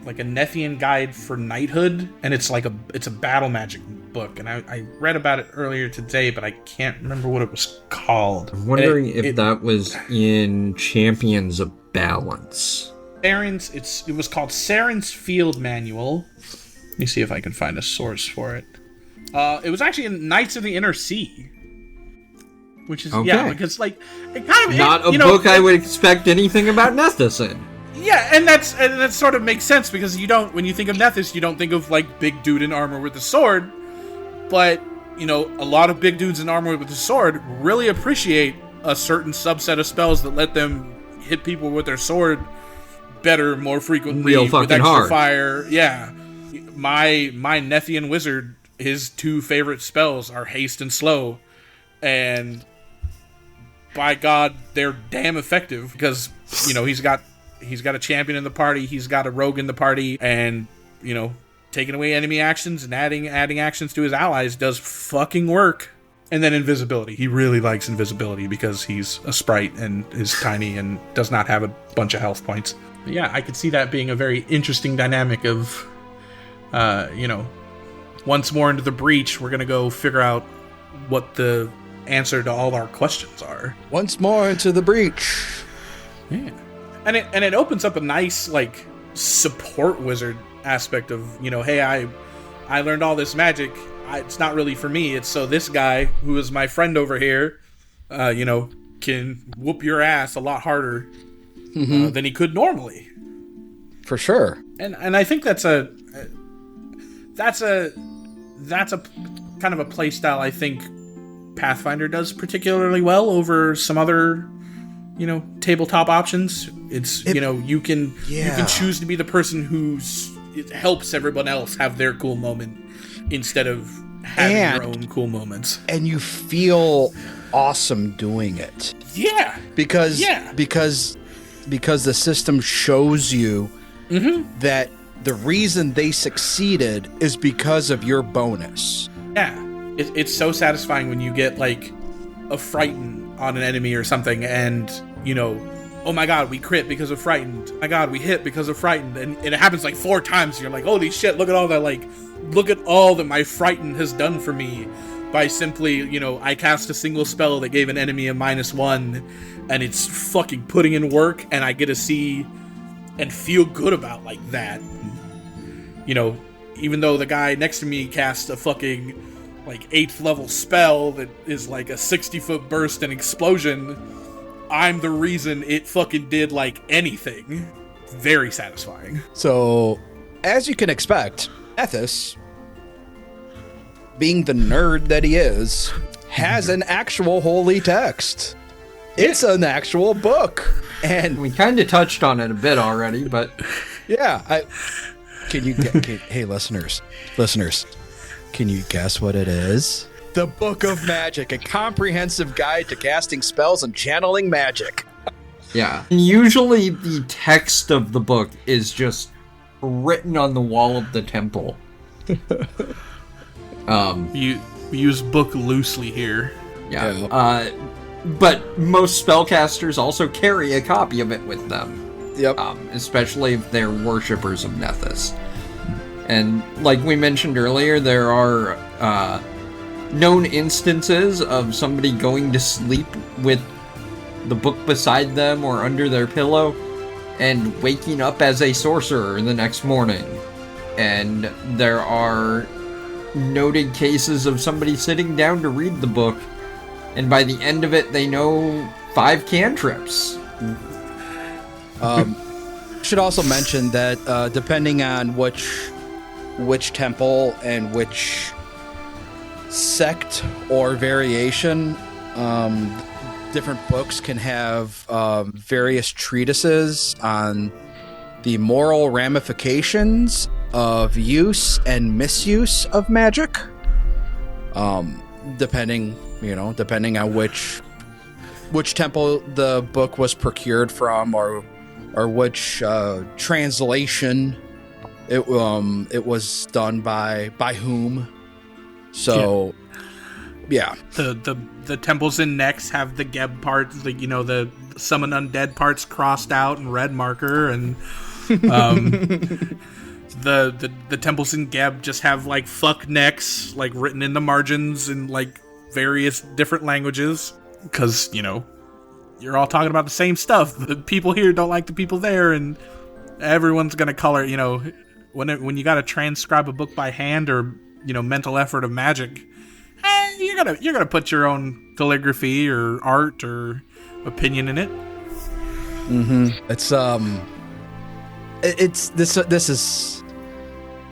Nethian guide for knighthood, and it's a battle magic book, and I read about it earlier today, but I can't remember what it was called. I'm wondering if that was in Champions of Balance. It was called Saren's Field Manual. Let me see if I can find a source for it. It was actually in Knights of the Inner Sea, which is because like it kind of not a book I would expect anything about Nethys in. Yeah, and that sort of makes sense because when you think of Nethys, you don't think of like big dude in armor with a sword, but you know a lot of big dudes in armor with a sword really appreciate a certain subset of spells that let them hit people with their sword better, more frequently, real fucking with extra hard fire. Yeah, my Nethian wizard, his two favorite spells are haste and slow, and by God, they're damn effective because you know he's got a champion in the party, he's got a rogue in the party, and you know taking away enemy actions and adding actions to his allies does fucking work. And then invisibility. He really likes invisibility because he's a sprite and is tiny and does not have a bunch of health points. But yeah, I could see that being a very interesting dynamic of, one once more into the breach, we're gonna go figure out what the answer to all our questions are. Once more into the breach. Yeah. And it opens up a nice, like, support wizard aspect of, hey, I learned all this magic. It's not really for me. It's so this guy, who is my friend over here, can whoop your ass a lot harder than he could normally. For sure. And I think that's a kind of a play style I think Pathfinder does particularly well over some other, tabletop options. It's, you can choose to be the person it helps everyone else have their cool moment instead of having your own cool moments. And you feel awesome doing it. Yeah. Because the system shows you that the reason they succeeded is because of your bonus. Yeah. It's so satisfying when you get, like, a frighten on an enemy or something, and, oh my god, we crit because of frightened. Oh my god, we hit because of frightened. And it happens, like, 4 times, and you're like, holy shit, look at all that, like, look at all that my frightened has done for me by simply, I cast a single spell that gave an enemy a -1, and it's fucking putting in work, and I get to see and feel good about, like, that. Even though the guy next to me cast a fucking, like, 8th level spell that is like a 60-foot burst and explosion, I'm the reason it fucking did, like, anything. Very satisfying. So, as you can expect, Nethys, being the nerd that he is, has an actual holy text. It's an actual book. And we kind of touched on it a bit already, but yeah, hey, listeners, can you guess what it is? The Book of Magic, a comprehensive guide to casting spells and channeling magic. Yeah. Usually the text of the book is just written on the wall of the temple. We use book loosely here. Yeah. But most spellcasters also carry a copy of it with them. Yep. Especially if they're worshippers of Nethys. And like we mentioned earlier, there are known instances of somebody going to sleep with the book beside them or under their pillow and waking up as a sorcerer the next morning. And there are noted cases of somebody sitting down to read the book, and by the end of it, they know 5 cantrips. Should also mention that depending on which temple and which sect or variation, different books can have various treatises on the moral ramifications of use and misuse of magic. Depending on which temple the book was procured from, or which translation it was done by whom. So yeah. The temples in Nex have the Geb parts, like, the summon undead parts crossed out in red marker, and the temples in Geb just have, like, fuck Nex, like, written in the margins in, like, various different languages, because you're all talking about the same stuff. The people here don't like the people there, and everyone's gonna color. When you gotta transcribe a book by hand or mental effort of magic, you're gonna put your own calligraphy or art or opinion in it.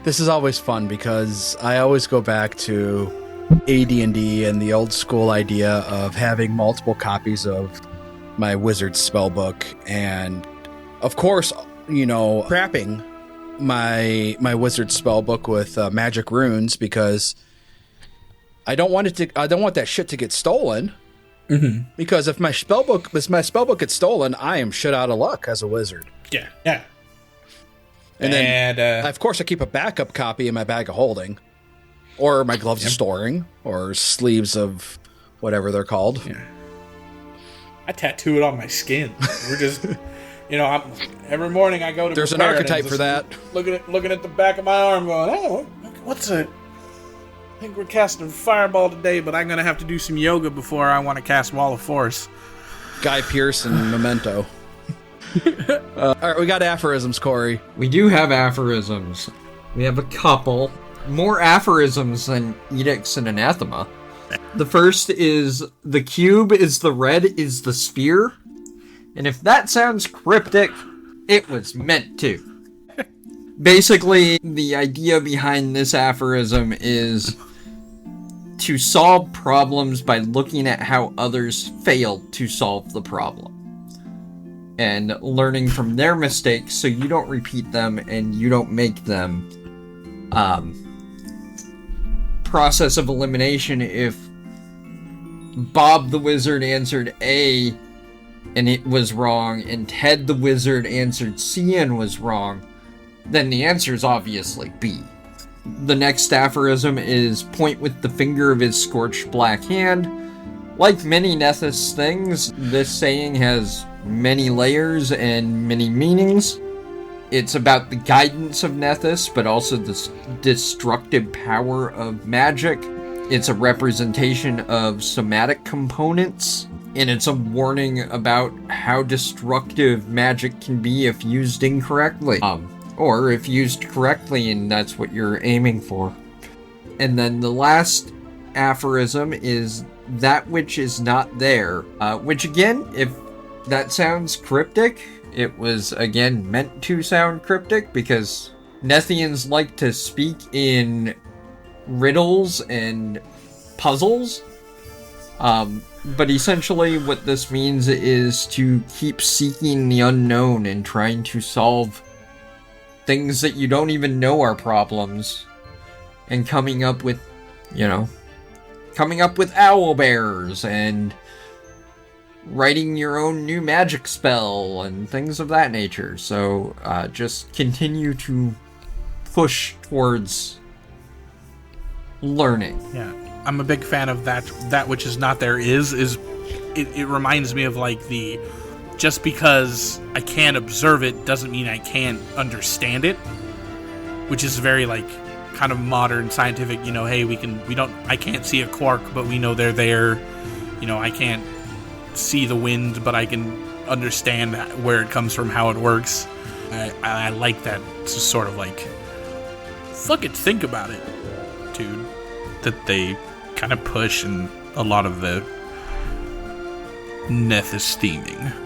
This is always fun because I always go back to AD&D and the old school idea of having multiple copies of my wizard spellbook, and of course, crapping my wizard spellbook with magic runes, because I don't want that shit to get stolen. Because if my spellbook gets stolen, I am shit out of luck as a wizard. Yeah. And then, of course, I keep a backup copy in my bag of holding, or my gloves of storing, or sleeves of whatever they're called. Yeah. I tattoo it on my skin. We're just, every morning I go to. There's an archetype for that. Looking at the back of my arm, going, oh, what's I think we're casting Fireball today, but I'm going to have to do some yoga before I want to cast Wall of Force. Guy Pearce and Memento. All right, we got aphorisms, Cori. We do have aphorisms. We have a couple. More aphorisms than edicts and anathema. The first is, the cube is the red is the sphere. And if that sounds cryptic, it was meant to. Basically, the idea behind this aphorism is to solve problems by looking at how others failed to solve the problem. And learning from their mistakes so you don't repeat them and you don't make them. Process of elimination: if Bob the Wizard answered A and it was wrong, and Ted the Wizard answered C and was wrong, then the answer is obviously B. The next aphorism is point with the finger of his scorched black hand. Like many Nethys things, this saying has many layers and many meanings. It's about the guidance of Nethys, but also the destructive power of magic. It's a representation of somatic components, and it's a warning about how destructive magic can be if used incorrectly. Or if used correctly and that's what you're aiming for. And then the last aphorism is that which is not there. Which again, if that sounds cryptic, it was again meant to sound cryptic because Nethians like to speak in riddles and puzzles. But essentially what this means is to keep seeking the unknown and trying to solve things that you don't even know are problems, and coming up with owl bears and writing your own new magic spell and things of that nature. So just continue to push towards learning. Yeah, I'm a big fan of that which is not there is it reminds me of like the just because I can't observe it doesn't mean I can't understand it, which is very like kind of modern scientific, hey, I can't see a quark, but we know they're there. I can't see the wind, but I can understand where it comes from, how it works. I like that. It's just sort of like, fucking think about it, dude, that they kind of push in a lot of the Nethys theming.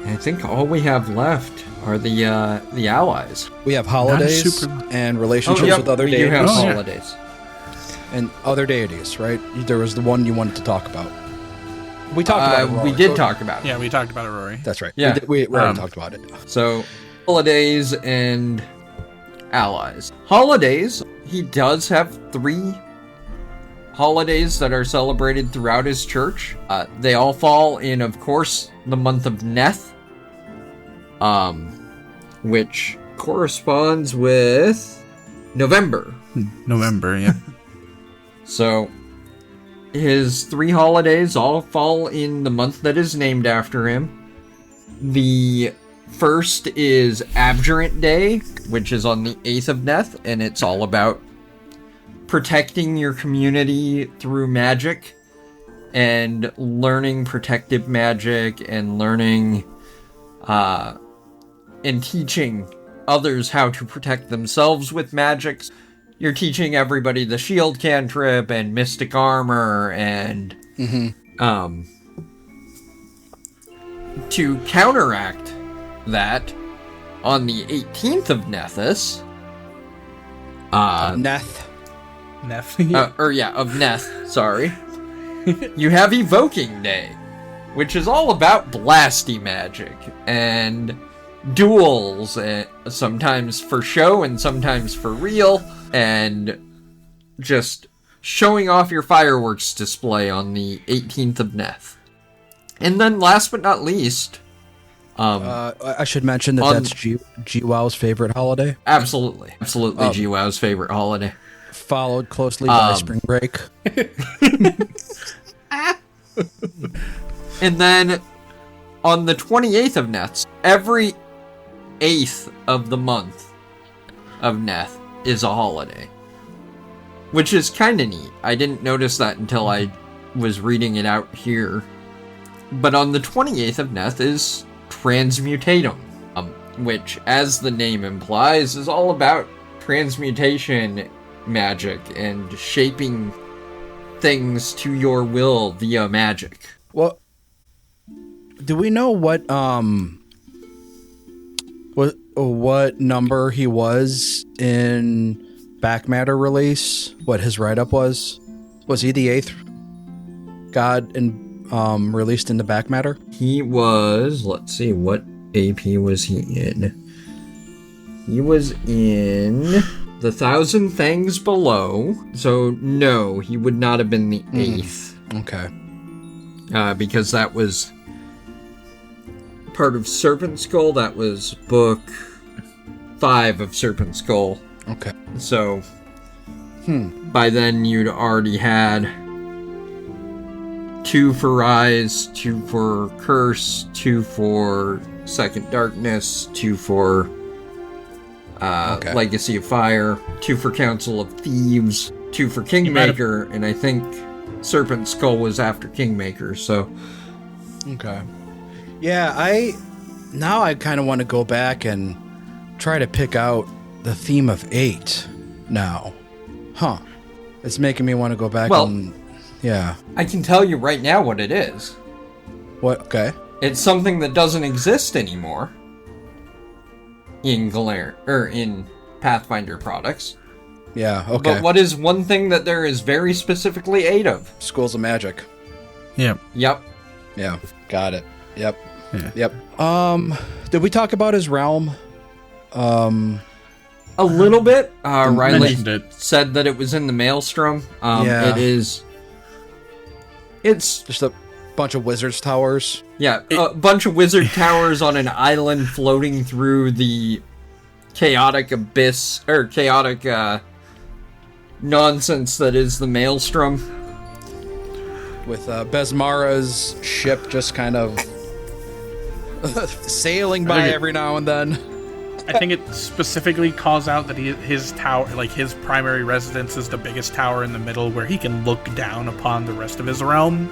I think all we have left are the allies. We have holidays and relationships with other we deities. Do have holidays. And other deities, right? There was the one you wanted to talk about. We talked about it, Rory. We did talk about it. Yeah, we talked about it, Rory. That's right. Yeah. We already talked about it. So, holidays and allies. Holidays, he does have 3 holidays that are celebrated throughout his church. They all fall in, of course, the month of Neth, which corresponds with November. November, yeah. So, his 3 holidays all fall in the month that is named after him. The first is Abjurant Day, which is on the 8th of Neth, and it's all about protecting your community through magic and learning protective magic and learning and teaching others how to protect themselves with magics. You're teaching everybody the shield cantrip and mystic armor and to counteract that, on the 18th of Nethys, Neth. of Neth, sorry. You have Evoking Day, which is all about blasty magic and duels, sometimes for show and sometimes for real, and just showing off your fireworks display on the 18th of Neth. And then last but not least, I should mention that that's GWOW's favorite holiday. Absolutely GWOW's favorite holiday. Followed closely by spring break. And then on the 28th of Neth, every 8th of the month of Neth is a holiday. which is kind of neat. I didn't notice that until I was reading it out here. But on the 28th of Neth is Transmutatum, which, as the name implies, is all about transmutation magic and shaping things to your will via magic. Well, do we know what number he was in Back Matter release? What his write-up was? Was he the 8th god in released into Back Matter? He was, let's see, what AP was he in? He was in the Thousand Things Below, so no, he would not have been the 8th. Okay. Because that was part of Serpent Skull. That was book 5 of Serpent Skull. Okay. So, by then you'd already had 2 for Rise, 2 for Curse, 2 for Second Darkness, 2 for Legacy of Fire, 2 for Council of Thieves, 2 for Kingmaker, and I think Serpent Skull was after Kingmaker, so... Okay. Yeah, I kind of want to go back and try to pick out the theme of 8 now. Huh. It's making me want to go back and... Yeah. I can tell you right now what it is. What? Okay. It's something that doesn't exist anymore in in Pathfinder products. Yeah, okay. But what is one thing that there is very specifically 8 of? Schools of Magic. Yep. Yep. Yeah, got it. Yep. Yeah. Yep. Did we talk about his realm? A little bit. Riley it. said that it was in the Maelstrom. Yeah. It is. It's just a bunch of wizards' towers. Yeah, a bunch of wizard towers on an island floating through the chaotic abyss, or chaotic nonsense that is the Maelstrom. With Besmara's ship just kind of sailing by every now and then. I think it specifically calls out that his tower, like his primary residence, is the biggest tower in the middle, where he can look down upon the rest of his realm.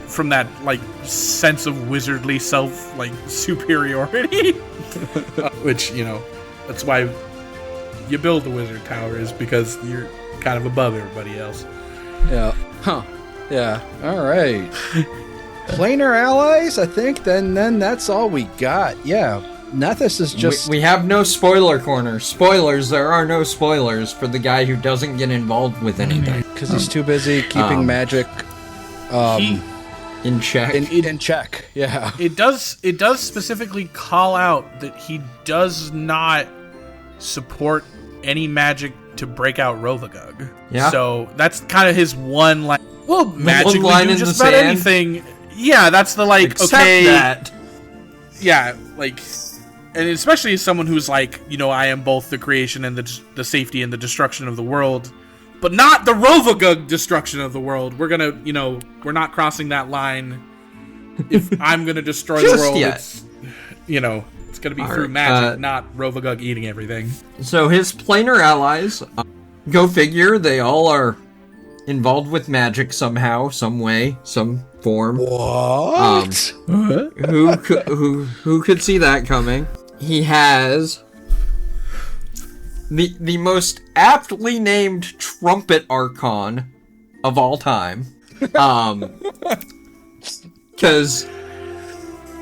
From that sense of wizardly superiority, which that's why you build the wizard tower, is because you're kind of above everybody else. Yeah. Huh. Yeah. All right. Planar allies, I think. Then that's all we got. Yeah. Nethys is just... We have no spoiler corner. Spoilers, there are no spoilers for the guy who doesn't get involved with anything. Because he's too busy keeping magic in check. In check, yeah. It does specifically call out that he does not support any magic to break out Rovagug. Yeah. So that's kind of his one magic line in just about anything. Yeah, that's the Except that. Yeah, and especially as someone who's I am both the creation and the safety and the destruction of the world, but not the Rovagug destruction of the world. We're gonna, we're not crossing that line. If I'm gonna destroy the world, it's gonna be through magic, not Rovagug eating everything. So his planar allies, go figure, they all are involved with magic somehow, some way, some form. What? Who could see that coming? He has the most aptly named trumpet archon of all time.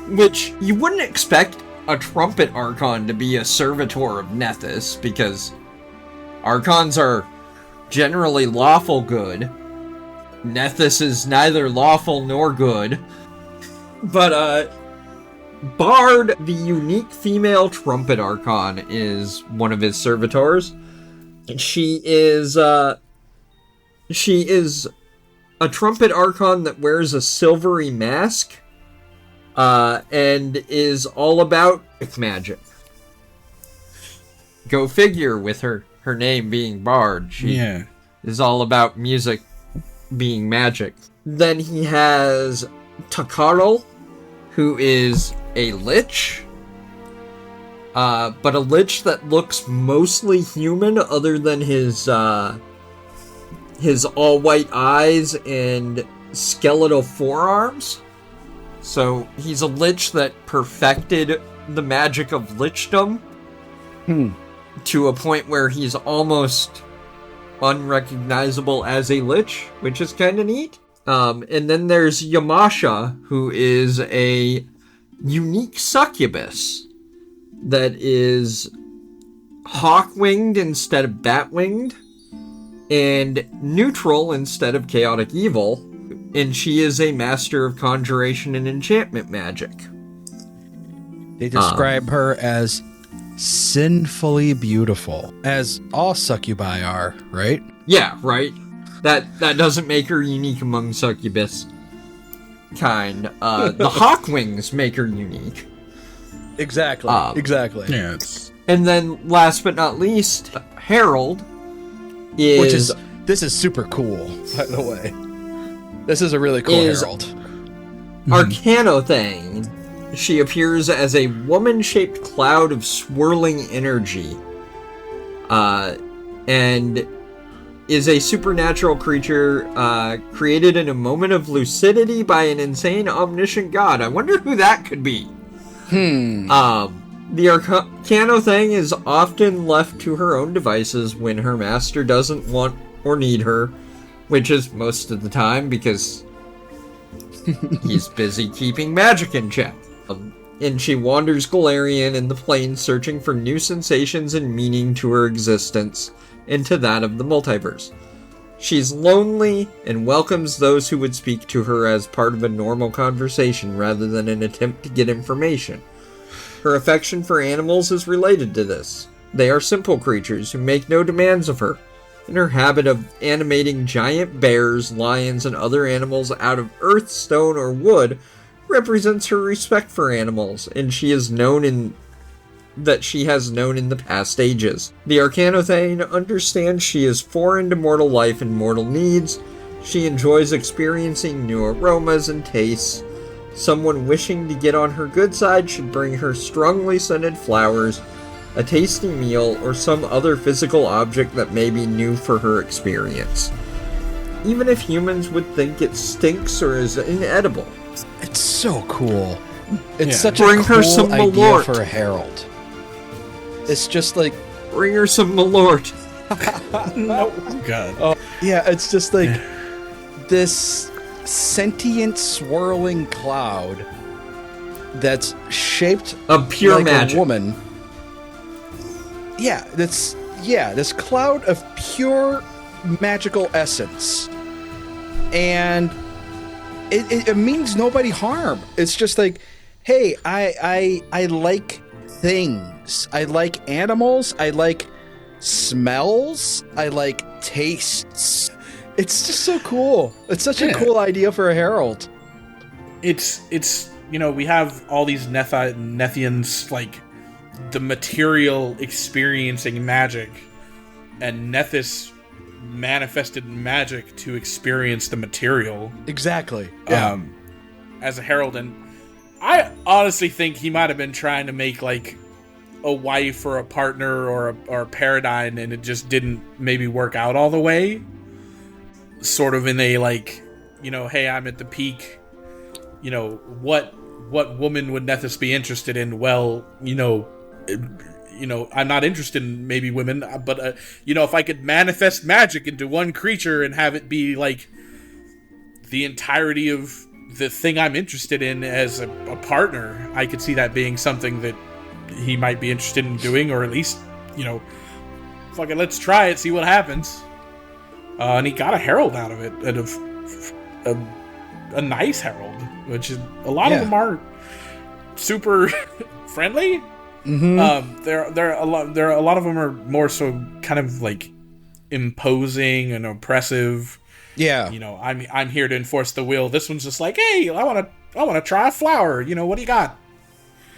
Which you wouldn't expect a trumpet archon to be a servitor of Nethys, because archons are generally lawful good. Nethys is neither lawful nor good. But, Bard, the unique female trumpet archon, is one of his servitors. She is a trumpet archon that wears a silvery mask, and is all about magic. Go figure, with her name being Bard. She is all about music being magic. Then he has Takarl, who is a lich, but a lich that looks mostly human other than his all-white eyes and skeletal forearms. So he's a lich that perfected the magic of lichdom to a point where he's almost unrecognizable as a lich, which is kind of neat. And then there's Yamasha, who is a unique succubus that is hawk-winged instead of bat-winged, and neutral instead of chaotic evil, and she is a master of conjuration and enchantment magic. They describe her as sinfully beautiful, as all succubi are, right? Yeah, right. That doesn't make her unique among succubus kind. The Hawkwings make her unique. Exactly. Exactly. Yeah. And then, last but not least, Harold is... This is super cool, by the way. This is a really cool Harold. Arcanothane. She appears as a woman-shaped cloud of swirling energy. And is a supernatural creature created in a moment of lucidity by an insane, omniscient god. I wonder who that could be. The Arcanothane is often left to her own devices when her master doesn't want or need her, which is most of the time because he's busy keeping magic in check. And she wanders Golarion in the plains searching for new sensations and meaning to her existence and to that of the multiverse. She's lonely and welcomes those who would speak to her as part of a normal conversation rather than an attempt to get information. Her affection for animals is related to this. They are simple creatures who make no demands of her, and her habit of animating giant bears, lions, and other animals out of earth, stone, or wood represents her respect for animals, and she has known in the past ages. The Arcanothane understands she is foreign to mortal life and mortal needs. She enjoys experiencing new aromas and tastes. Someone wishing to get on her good side should bring her strongly scented flowers, a tasty meal, or some other physical object that may be new for her experience, even if humans would think it stinks or is inedible. It's so cool. It's such Bring a her cool some idea Malort. for a herald. It's just like... Bring her some Malort. No. God. Oh, yeah, it's just like this sentient swirling cloud that's shaped Of pure like magic. a woman. Yeah, this cloud of pure magical essence. And it means nobody harm. It's just like, hey, I like things. I like animals. I like smells. I like tastes. It's just so cool. It's such a cool idea for a herald. It's we have all these Nethians, like the material experiencing magic, and Nethys manifested magic to experience the material. Exactly. Yeah. As a herald, and I honestly think he might have been trying to make like a wife or a partner or a paradigm, and it just didn't maybe work out all the way. Sort of in a like, hey, I'm at the peak. What woman would Nethys be interested in? Well, I'm not interested in maybe women, but if I could manifest magic into one creature and have it be like the entirety of the thing I'm interested in as a partner, I could see that being something that he might be interested in doing, or at least, fuck it, let's try it, see what happens. And he got a herald out of it, and a nice herald, which is, a lot of them aren't super friendly. Mm-hmm. There are a lot of them are more so kind of like imposing and oppressive. Yeah, I'm here to enforce the will. This one's just like, hey, I want to try a flower. What do you got?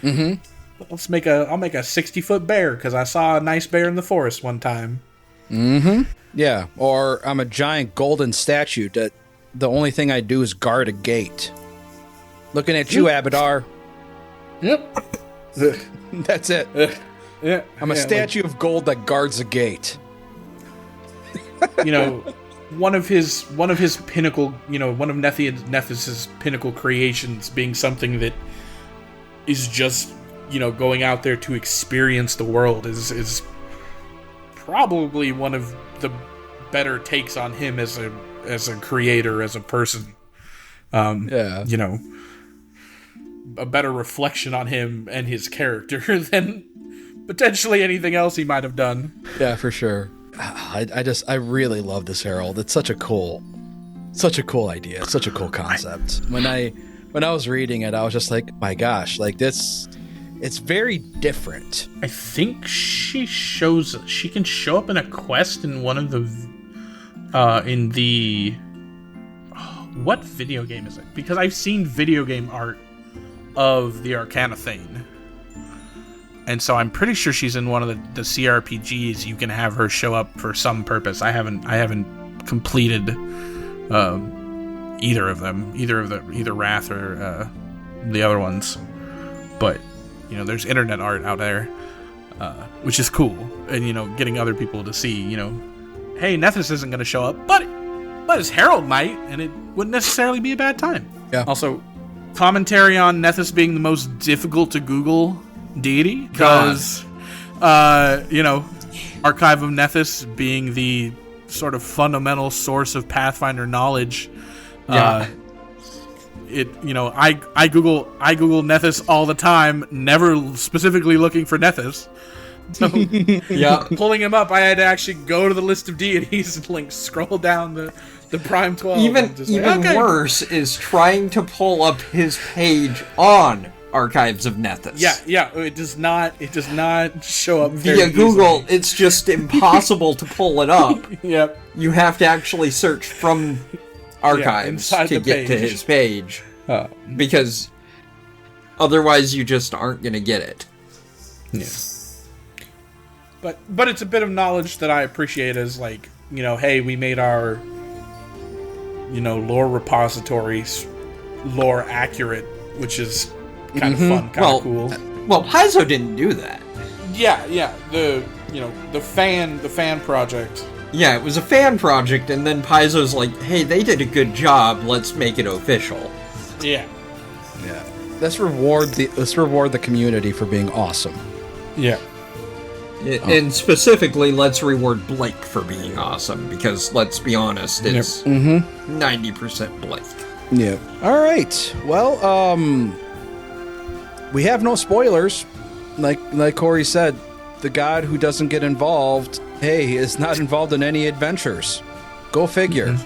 Mm-hmm. I'll make a 60-foot bear because I saw a nice bear in the forest one time. Mm-hmm. Yeah, or I'm a giant golden statue that the only thing I do is guard a gate. Looking at you, Abadar. Yep. That's it. Yeah, I'm a statue of gold that guards a gate. One of his pinnacle, one of Nethys's pinnacle creations being something that is just, going out there to experience the world is probably one of the better takes on him as a creator, as a person. A better reflection on him and his character than potentially anything else he might have done. Yeah, for sure. I really love this Herald. It's such a cool idea. Such a cool concept. When I was reading it, I was just like, my gosh, like this, it's very different. I think she can show up in a quest in one of the, what video game is it? Because I've seen video game art of the Arcanathane. And so I'm pretty sure she's in one of the CRPGs. You can have her show up for some purpose. I haven't completed either of them, either Wrath or the other ones. But there's internet art out there, which is cool, and getting other people to see, hey, Nethys isn't going to show up, but his Herald might, and it wouldn't necessarily be a bad time. Yeah. Also, commentary on Nethys being the most difficult to Google deity, because Archive of Nethys being the sort of fundamental source of Pathfinder knowledge. I Google Nethys all the time, never specifically looking for Nethys. So pulling him up, I had to actually go to the list of deities and scroll down the Prime 12. Even worse is trying to pull up his page on Archives of Nethys. Yeah, it does not show up via Google. It's just impossible to pull it up. Yep. You have to actually search from Archives to get to his page, because otherwise you just aren't going to get it. Yeah. But it's a bit of knowledge that I appreciate as hey, we made our lore repositories lore accurate, which is kind of fun, kind of cool. Well, Paizo didn't do that. Yeah. The fan project. Yeah, it was a fan project, and then Paizo's like, hey, they did a good job, let's make it official. Yeah. Let's reward the community for being awesome. Yeah. And specifically, let's reward Blake for being awesome, because let's be honest, it's 90% Blake. Yeah. All right. Well, we have no spoilers. Like Cori said, the god who doesn't get involved, hey, is not involved in any adventures. Go figure.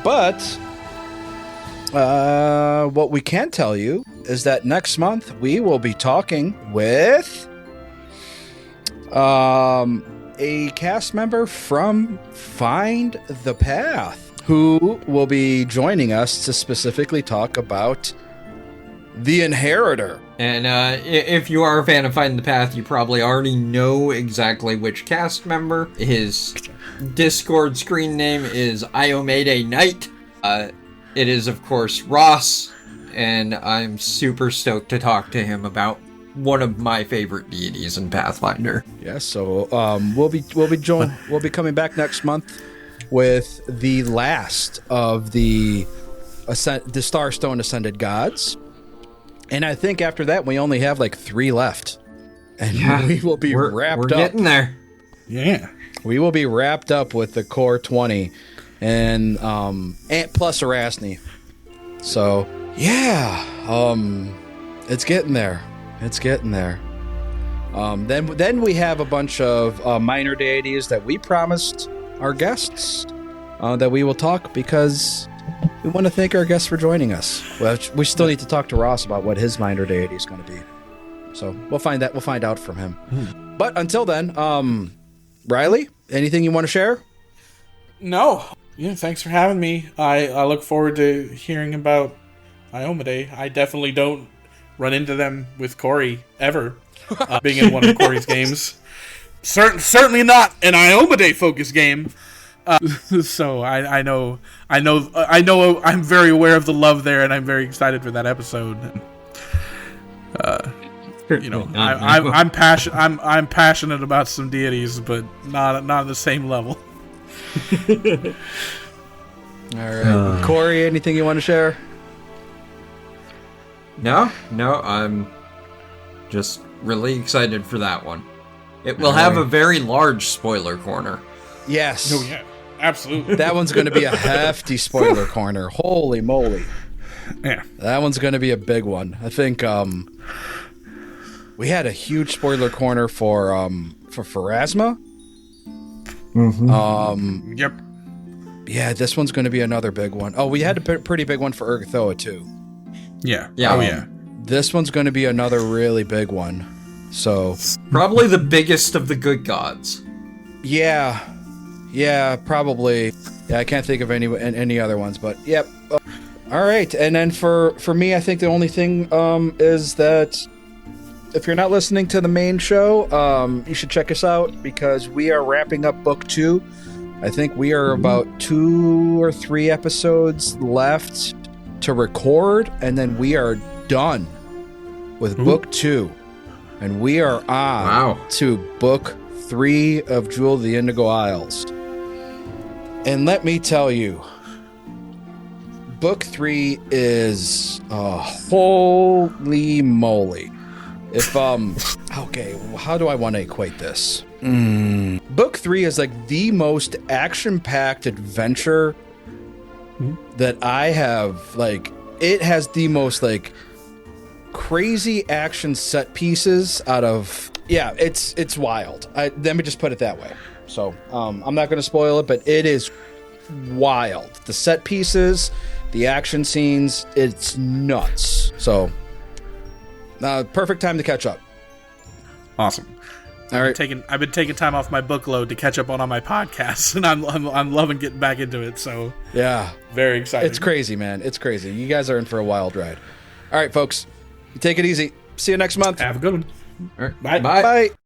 But what we can tell you is that next month we will be talking with a cast member from Find the Path, who will be joining us to specifically talk about the Inheritor. And if you are a fan of Find the Path, you probably already know exactly which cast member. His Discord screen name is Iomede Knight. It is, of course, Ross, and I'm super stoked to talk to him about one of my favorite deities in Pathfinder. Yeah, so we'll be coming back next month with the last of the Starstone Ascended Gods. And I think after that, we only have 3 left. And we will be wrapped up. We're getting there. Yeah. We will be wrapped up with the core 20 and plus Erasne. So, yeah. It's getting there. Then we have a bunch of minor deities that we promised our guests that we will talk, because we want to thank our guests for joining us. Well, we still need to talk to Ross about what his minor deity is going to be. So we'll find out from him. But until then, Riley, anything you want to share? No. Yeah, thanks for having me. I look forward to hearing about Iomede. I definitely don't run into them with Cori ever, being in one of Cori's games. Certainly not an Iomede focused game. So I know I'm very aware of the love there, and I'm very excited for that episode. I'm passionate about some deities, but not on the same level. All right, Cori, anything you want to share? No, I'm just really excited for that one. It will have a very large spoiler corner. Yes. Oh yeah, absolutely. That one's going to be a hefty spoiler corner. Holy moly. Yeah. That one's going to be a big one. I think we had a huge spoiler corner for Pharasma. Mm-hmm. Yep. Yeah, this one's going to be another big one. Oh, we had a pretty big one for Urgathoa too. Yeah. Yeah. Oh yeah. This one's going to be another really big one. So probably the biggest of the good gods. Yeah, probably. Yeah, I can't think of any other ones, but yep. All right, and then for me, I think the only thing is that if you're not listening to the main show, you should check us out because we are wrapping up book 2. I think we are about 2 or 3 episodes left to record, and then we are done with book 2. And we are on to book 3 of Jewel of the Indigo Isles. And let me tell you, book 3 is holy moly. If okay, how do I want to equate this? Book 3 is like the most action-packed adventure that I have. Like, it has the most like crazy action set pieces out of it's wild. Let me just put it that way. So I'm not going to spoil it, but it is wild. The set pieces, the action scenes, it's nuts. So perfect time to catch up. Awesome. All right. I've been taking time off my book load to catch up on my podcasts, and I'm loving getting back into it. So yeah, very excited. It's crazy, man. It's crazy. You guys are in for a wild ride. All right, folks. Take it easy. See you next month. Have a good one. All right. Bye. Bye.